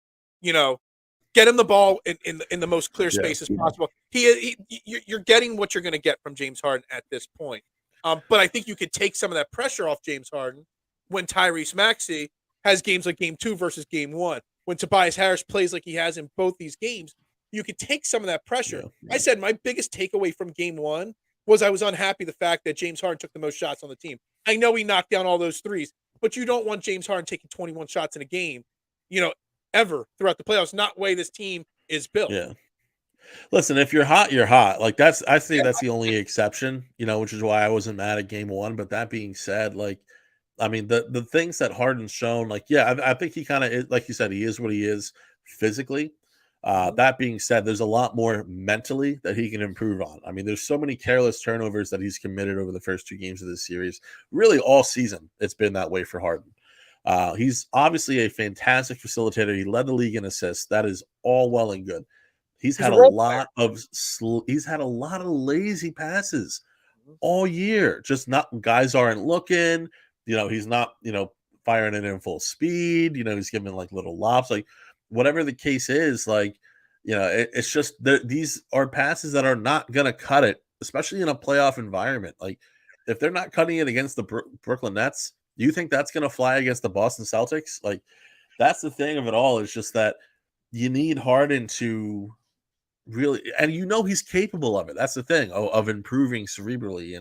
get him the ball in the most clear Yeah. space as possible. You're getting what you're going to get from James Harden at this point. But I think you could take some of that pressure off James Harden when Tyrese Maxey has games like game 2 versus game 1. When Tobias Harris plays like he has in both these games, you could take some of that pressure. Yeah. I said my biggest takeaway from game 1 was I was unhappy the fact that James Harden took the most shots on the team. I know he knocked down all those threes, but you don't want James Harden taking 21 shots in a game, ever throughout the playoffs. Not the way this team is built. Yeah. Listen, if you're hot, you're hot. Like I think that's the only exception, which is why I wasn't mad at game 1. But that being said, like, I mean, the things that Harden's shown, like, yeah, I think he kind of, like you said, he is what he is physically. That being said, there's a lot more mentally that he can improve on. I mean, there's so many careless turnovers that he's committed over the first 2 games of this series. Really, all season, it's been that way for Harden. He's obviously a fantastic facilitator. He led the league in assists. That is all well and good. He's had a lot of lazy passes all year. Just not guys aren't looking. He's not firing it in full speed. He's giving like little lobs, like whatever the case is. Like it's just these are passes that are not gonna cut it, especially in a playoff environment. Like if they're not cutting it against the Brooklyn Nets, do you think that's gonna fly against the Boston Celtics? Like that's the thing of it all. Is just that you need Harden to really, and he's capable of it. That's the thing of improving cerebrally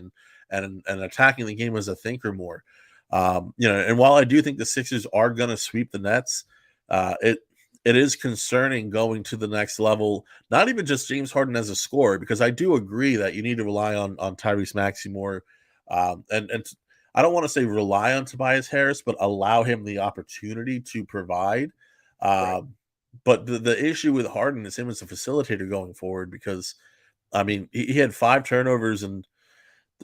and attacking the game as a thinker more. And while I do think the Sixers are going to sweep the Nets, it is concerning going to the next level. Not even just James Harden as a scorer, because I do agree that you need to rely on Tyrese Maxey more, and I don't want to say rely on Tobias Harris, but allow him the opportunity to provide. Right. But the issue with Harden is him as a facilitator going forward, because, I mean, he had 5 turnovers and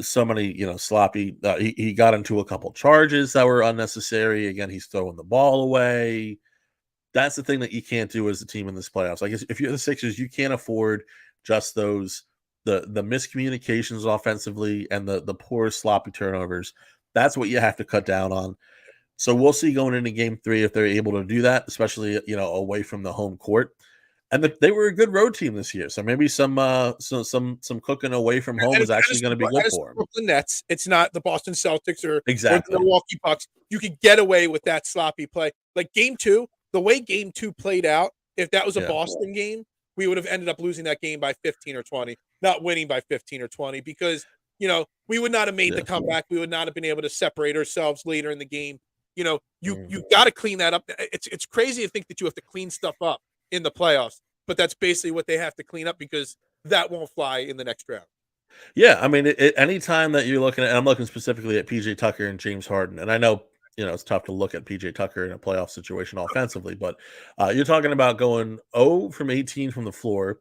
so many, sloppy. He got into a couple charges that were unnecessary. Again, he's throwing the ball away. That's the thing that you can't do as a team in this playoffs. Like if you're the Sixers, you can't afford just those the miscommunications offensively and the poor sloppy turnovers. That's what you have to cut down on. So we'll see going into game 3 if they're able to do that, especially away from the home court. And they were a good road team this year, so maybe some cooking away from home is actually going to be good for them. Brooklyn Nets, it's not the Boston Celtics or exactly the Milwaukee Bucks. You could get away with that sloppy play, like game 2. The way game 2 played out, if that was a Boston game, we would have ended up losing that game by 15 or 20, not winning by 15 or 20, because we would not have made the comeback. We would not have been able to separate ourselves later in the game. You got to clean that up. It's crazy to think that you have to clean stuff up in the playoffs, but that's basically what they have to clean up, because that won't fly in the next round. Yeah, I mean, anytime that you're looking at, and I'm looking specifically at PJ Tucker and James Harden, and I know it's tough to look at PJ Tucker in a playoff situation offensively, but you're talking about going 0 from 18 from the floor,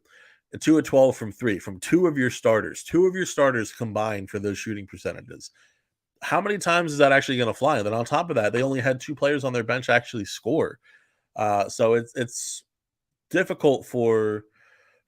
2 of 12 from 3, from 2 of your starters. 2 of your starters combined for those shooting percentages. How many times is that actually going to fly? And then on top of that, they only had 2 players on their bench actually score. So it's difficult for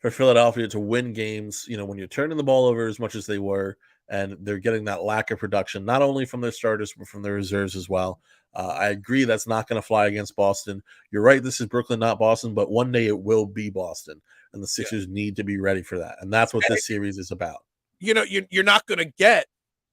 Philadelphia to win games, when you're turning the ball over as much as they were, and they're getting that lack of production, not only from their starters, but from their reserves as well. I agree that's not going to fly against Boston. You're right, this is Brooklyn, not Boston, but one day it will be Boston, and the Sixers need to be ready for that. And that's what this series is about. You're not going to get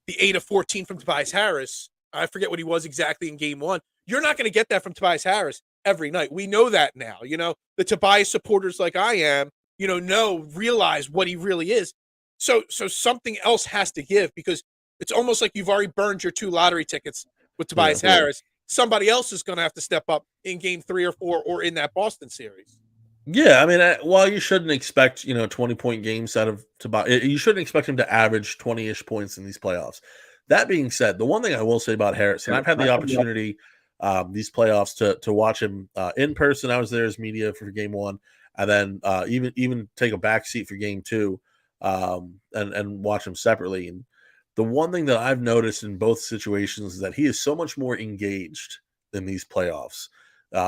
the 8 of 14 from Tobias Harris. I forget what he was exactly in game 1. You're not going to get that from Tobias Harris every night. We know that now. The Tobias supporters like I am, realize what he really is. So something else has to give, because it's almost like you've already burned your 2 lottery tickets with Tobias Harris. Somebody else is going to have to step up in game 3 or 4 or in that Boston series. Yeah, I mean, while you shouldn't expect 20-point games out of Tobias, you shouldn't expect him to average 20-ish points in these playoffs. That being said, the one thing I will say about Harris, and I've had the opportunity these playoffs to watch him in person. I was there as media for game 1, and then even take a back seat for game 2, and watch him separately. And the one thing that I've noticed in both situations is that he is so much more engaged in these playoffs.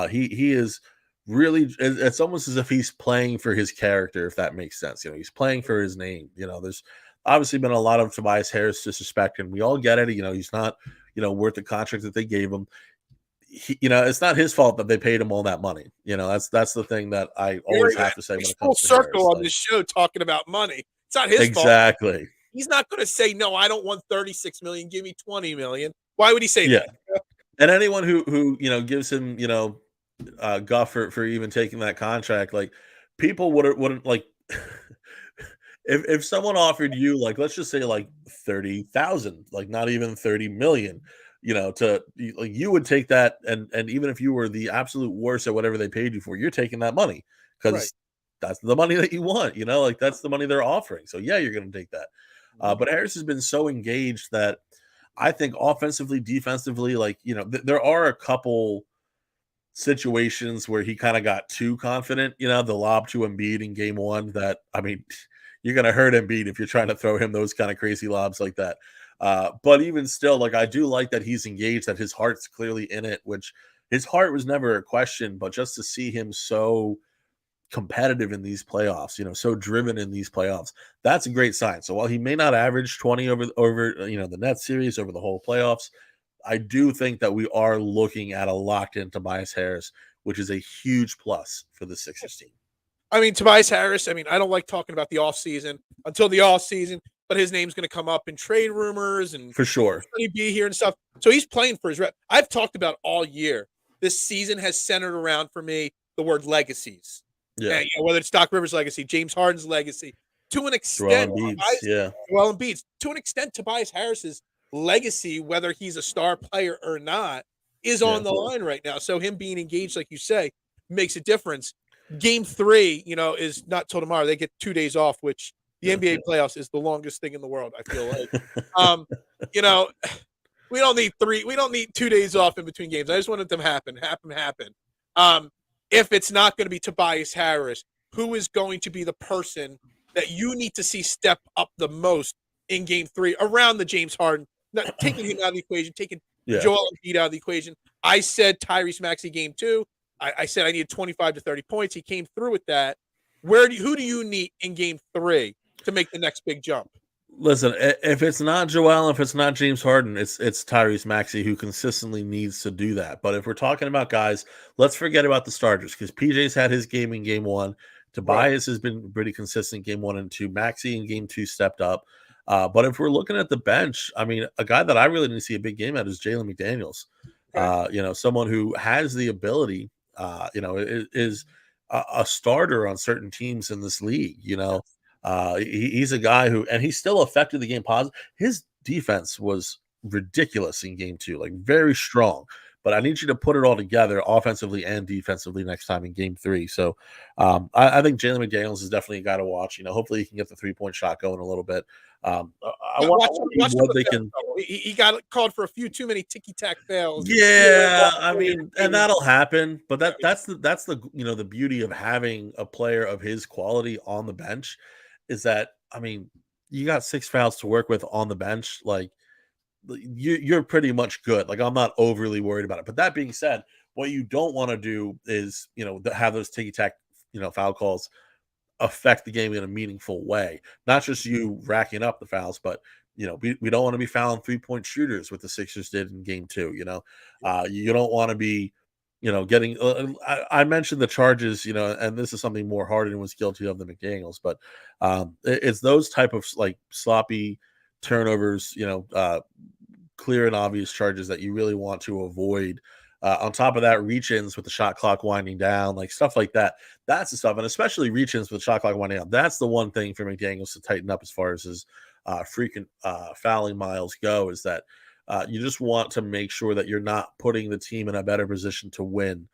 He is really, it's almost as if he's playing for his character, if that makes sense. He's playing for his name. There's obviously been a lot of Tobias Harris disrespect, and we all get it. He's not, worth the contract that they gave him. it's not his fault that they paid him all that money. That's the thing that I always have to say when it full comes to circle Harris. on this show talking about money. It's not his fault. Exactly. He's not going to say, no, I don't want 36 million. Give me 20 million. Why would he say Yeah. that? And anyone who gives him guff for even taking that contract, like people wouldn't like if someone offered you, like, let's just say like 30,000, like not even 30 million, you would take that, and even if you were the absolute worst at whatever they paid you for, you're taking that money because Right. that's the money that you want, like that's the money they're offering. So yeah, you're going to take that. But Harris has been so engaged that I think offensively, defensively, like, there are a couple situations where he kind of got too confident, the lob to Embiid in game one that, I mean, you're going to hurt Embiid if you're trying to throw him those kind of crazy lobs like that. But even still, like, I do like that he's engaged, that his heart's clearly in it, which his heart was never a question, but just to see him so competitive in these playoffs, so driven in these playoffs, that's a great sign. So while he may not average 20 over the Nets series, over the whole playoffs, I do think that we are looking at a locked in Tobias Harris, which is a huge plus for the Sixers team. I mean, Tobias Harris, I don't like talking about the offseason until the offseason, but his name's going to come up in trade rumors and For sure. He'll be here and stuff. So he's playing for his rep. I've talked about all year. This season has centered around, for me, the word legacies. Yeah. And, whether it's Doc Rivers' legacy, James Harden's legacy, to an extent, to an extent, Tobias Harris's legacy, whether he's a star player or not, is on the line right now. So him being engaged, like you say, makes a difference. Game 3, is not till tomorrow. They get 2 days off, which the NBA playoffs is the longest thing in the world, I feel like. We don't need 2 days off in between games. I just wanted them to happen. If it's not going to be Tobias Harris, who is going to be the person that you need to see step up the most in game 3 around the James Harden, taking him out of the equation, taking Joel Embiid out of the equation? I said Tyrese Maxey game 2. I said I needed 25 to 30 points. He came through with that. Who do you need in game 3 to make the next big jump? Listen, if it's not Joel, if it's not James Harden, it's Tyrese Maxey who consistently needs to do that. But if we're talking about guys, let's forget about the starters, because PJ's had his game in game 1. Tobias has been pretty consistent game 1 and 2. Maxey in game 2 stepped up. But if we're looking at the bench, I mean, a guy that I really didn't see a big game at is Jalen McDaniels. Okay. Someone who has the ability, is a starter on certain teams in this league. He's a guy who, and he still affected the game positive. His defense was ridiculous in game 2, like very strong. But I need you to put it all together offensively and defensively next time in game 3. So I think Jalen McDaniels is definitely a guy to watch. Hopefully he can get the 3-point shot going a little bit. I watch what they can. He got called for a few too many ticky-tack fails. Yeah, I mean, and that'll happen. But that's the the beauty of having a player of his quality on the bench is that, I mean, you got 6 fouls to work with on the bench. Like, you're pretty much good. Like, I'm not overly worried about it. But that being said, what you don't want to do is, have those ticky-tack, foul calls affect the game in a meaningful way. Not just you racking up the fouls, but, we don't want to be fouling 3-point shooters, what the Sixers did in game 2. You don't want to be, getting. I mentioned the charges, and this is something more Harden was guilty of than McDaniels, but it's those type of like sloppy turnovers, clear and obvious charges that you really want to avoid. On top of that, reach-ins with the shot clock winding down, like stuff like that. That's the stuff, and especially reach-ins with the shot clock winding down. That's the one thing for McDaniels to tighten up as far as his freaking fouling miles go, is that you just want to make sure that you're not putting the team in a better position to win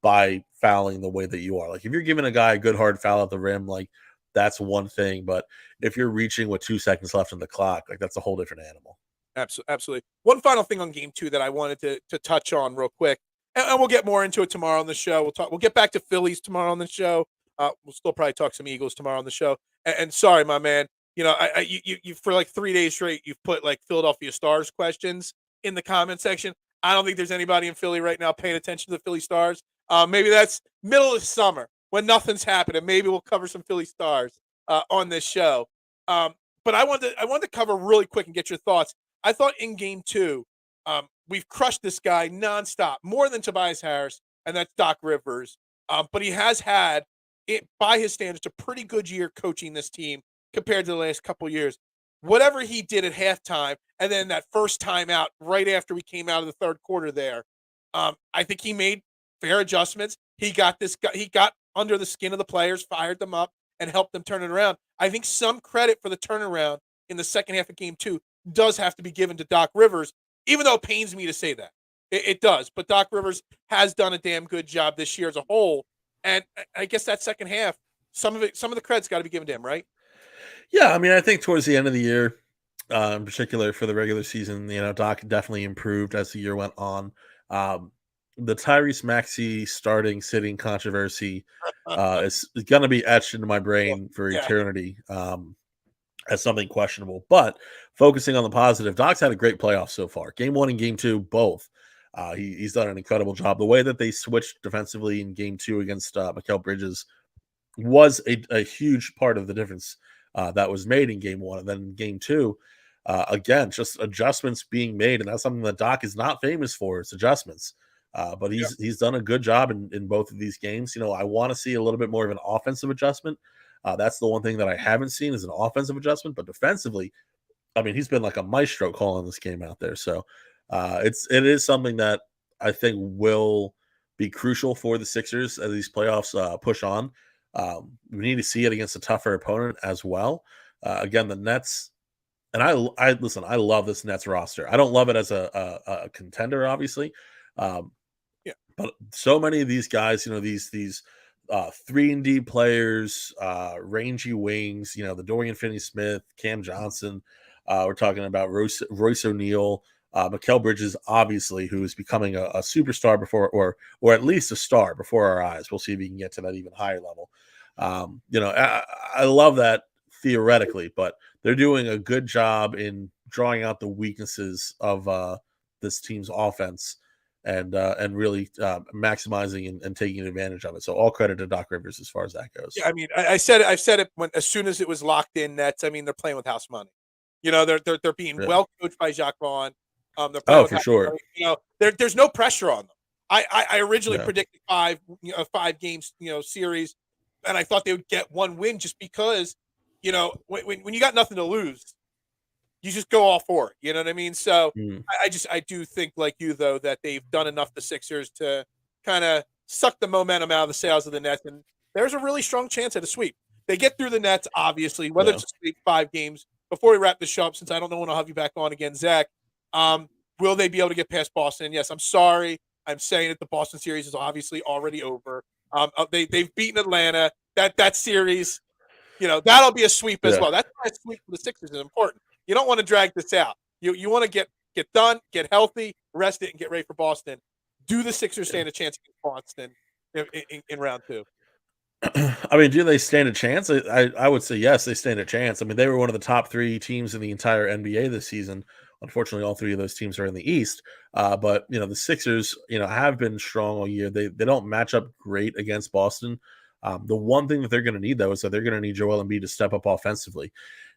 by fouling the way that you are. Like, if you're giving a guy a good hard foul at the rim, like, that's one thing. But if you're reaching with 2 seconds left on the clock, like, that's a whole different animal. Absolutely. One final thing on game 2 that I wanted to touch on real quick, and we'll get more into it tomorrow on the show. We'll get back to Phillies tomorrow on the show. We'll still probably talk some Eagles tomorrow on the show. And sorry, my man, you for like 3 days straight, you've put like Philadelphia Stars questions in the comment section. I don't think there's anybody in Philly right now paying attention to the Philly Stars. Maybe that's middle of summer when nothing's happening. Maybe we'll cover some Philly Stars on this show. But I wanted to cover really quick and get your thoughts. I thought in game 2, We've crushed this guy nonstop, more than Tobias Harris, and that's Doc Rivers. But he has had, it by his standards, a pretty good year coaching this team compared to the last couple of years. Whatever he did at halftime, and then that first time out right after we came out of the third quarter there, I think he made fair adjustments. He got under the skin of the players, fired them up, and helped them turn it around. I think some credit for the turnaround in the second half of game 2 does have to be given to Doc Rivers, even though it pains me to say that. It does. But Doc Rivers has done a damn good job this year as a whole. And I guess that second half, some of the credit's got to be given to him, right? Yeah, I mean, I think towards the end of the year, in particular for the regular season, Doc definitely improved as the year went on. The Tyrese Maxey starting sitting controversy is going to be etched into my brain for Yeah. eternity as something questionable. But focusing on the positive, Doc's had a great playoff so far. Game 1 and Game 2, both. He's done an incredible job. The way that they switched defensively in Game 2 against Mikal Bridges was a huge part of the difference that was made in Game 1. And then in Game 2, again, just adjustments being made. And that's something that Doc is not famous for. It's adjustments. But he's done a good job in both of these games. I want to see a little bit more of an offensive adjustment. That's the one thing that I haven't seen is an offensive adjustment. But defensively, I mean, he's been like a maestro calling this game out there. So it is something that I think will be crucial for the Sixers as these playoffs push on. We need to see it against a tougher opponent as well. Again, the Nets, and I listen. I love this Nets roster. I don't love it as a contender, obviously. But so many of these guys, these 3-and-D players, rangy wings, the Dorian Finney-Smith, Cam Johnson. We're talking about Royce O'Neal, Mikal Bridges, obviously, who is becoming a superstar before, or at least a star before our eyes. We'll see if he can get to that even higher level. I love that theoretically, but they're doing a good job in drawing out the weaknesses of this team's offense and really maximizing and taking advantage of it. So all credit to Doc Rivers as far as that goes. Yeah, I mean, I've said it as soon as it was locked in Nets. I mean, they're playing with house money. They're being well coached by Jacques Vaughn. For sure. There's no pressure on them. I originally predicted 5 games series, and I thought they would get 1 win just because when you got nothing to lose, you just go all for it. You know what I mean? So I do think, like you, though, that they've done enough, the Sixers, to kind of suck the momentum out of the sails of the Nets, and there's a really strong chance at a sweep. They get through the Nets, obviously, whether it's a sweep, 5 games. Before we wrap the show up, since I don't know when I'll have you back on again, Zach, will they be able to get past Boston? Yes, I'm sorry. I'm saying that the Boston series is obviously already over. They've beaten Atlanta. That series, that'll be a sweep as well. That's why a sweep for the Sixers is important. You don't want to drag this out. You want to get done, get healthy, rest it, and get ready for Boston. Do the Sixers stand a chance against Boston in round 2? I mean, do they stand a chance? I would say yes, they stand a chance. I mean, they were one of the top 3 teams in the entire NBA this season. Unfortunately, all 3 of those teams are in the East. But the Sixers, have been strong all year. They don't match up great against Boston. The one thing that they're going to need, though, is that they're going to need Joel Embiid to step up offensively.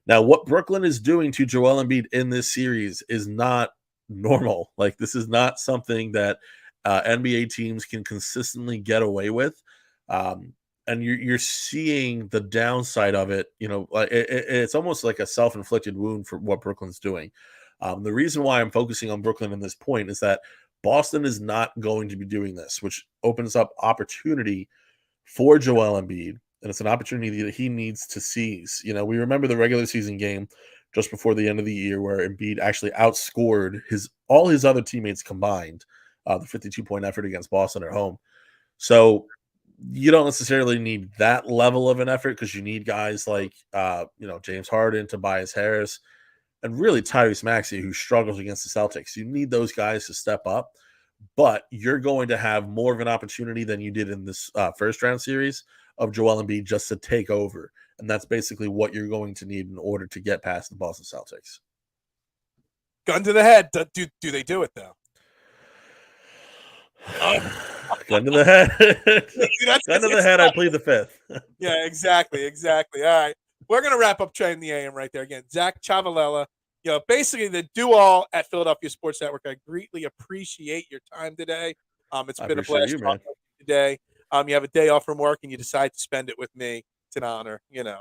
Now, what Brooklyn is doing to Joel Embiid in this series is not normal. Like, this is not something that NBA teams can consistently get away with. And you're seeing the downside of it. It's almost like a self-inflicted wound for what Brooklyn's doing. The reason why I'm focusing on Brooklyn in this point is that Boston is not going to be doing this, which opens up opportunity for Joel Embiid. And it's an opportunity that he needs to seize. We remember the regular season game just before the end of the year where Embiid actually outscored all his other teammates combined, the 52-point effort against Boston at home. So you don't necessarily need that level of an effort because you need guys like, James Harden, Tobias Harris, and really Tyrese Maxey, who struggles against the Celtics. You need those guys to step up, but you're going to have more of an opportunity than you did in this first round series of Joel Embiid just to take over. And that's basically what you're going to need in order to get past the Boston Celtics. Gun to the head. Do they do it, though? Gun to the head. Gun to the head, I plead the 5th. Yeah, exactly. All right. We're going to wrap up Trending the AM right there. Again, Zach Ciavolella. basically the do-all at Philadelphia Sports Network. I greatly appreciate your time today. It's I been a appreciate you, blast man. talking with you today. You have a day off from work and you decide to spend it with me. It's an honor. Anyway,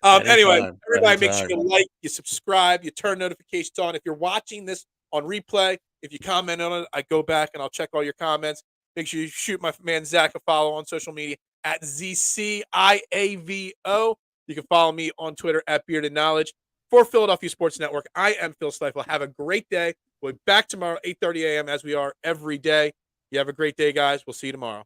Anytime, everybody make sure anytime. you like, you subscribe, you turn notifications on. If you're watching this on replay, if you comment on it, I go back and I'll check all your comments. Make sure you shoot my man Zach a follow on social media at ZCIAVO. You can follow me on Twitter at Bearded Knowledge. For Philadelphia Sports Network, I am Phil Stifel. Have a great day. We'll be back tomorrow, 8:30 a.m. as we are every day. You have a great day, guys. We'll see you tomorrow.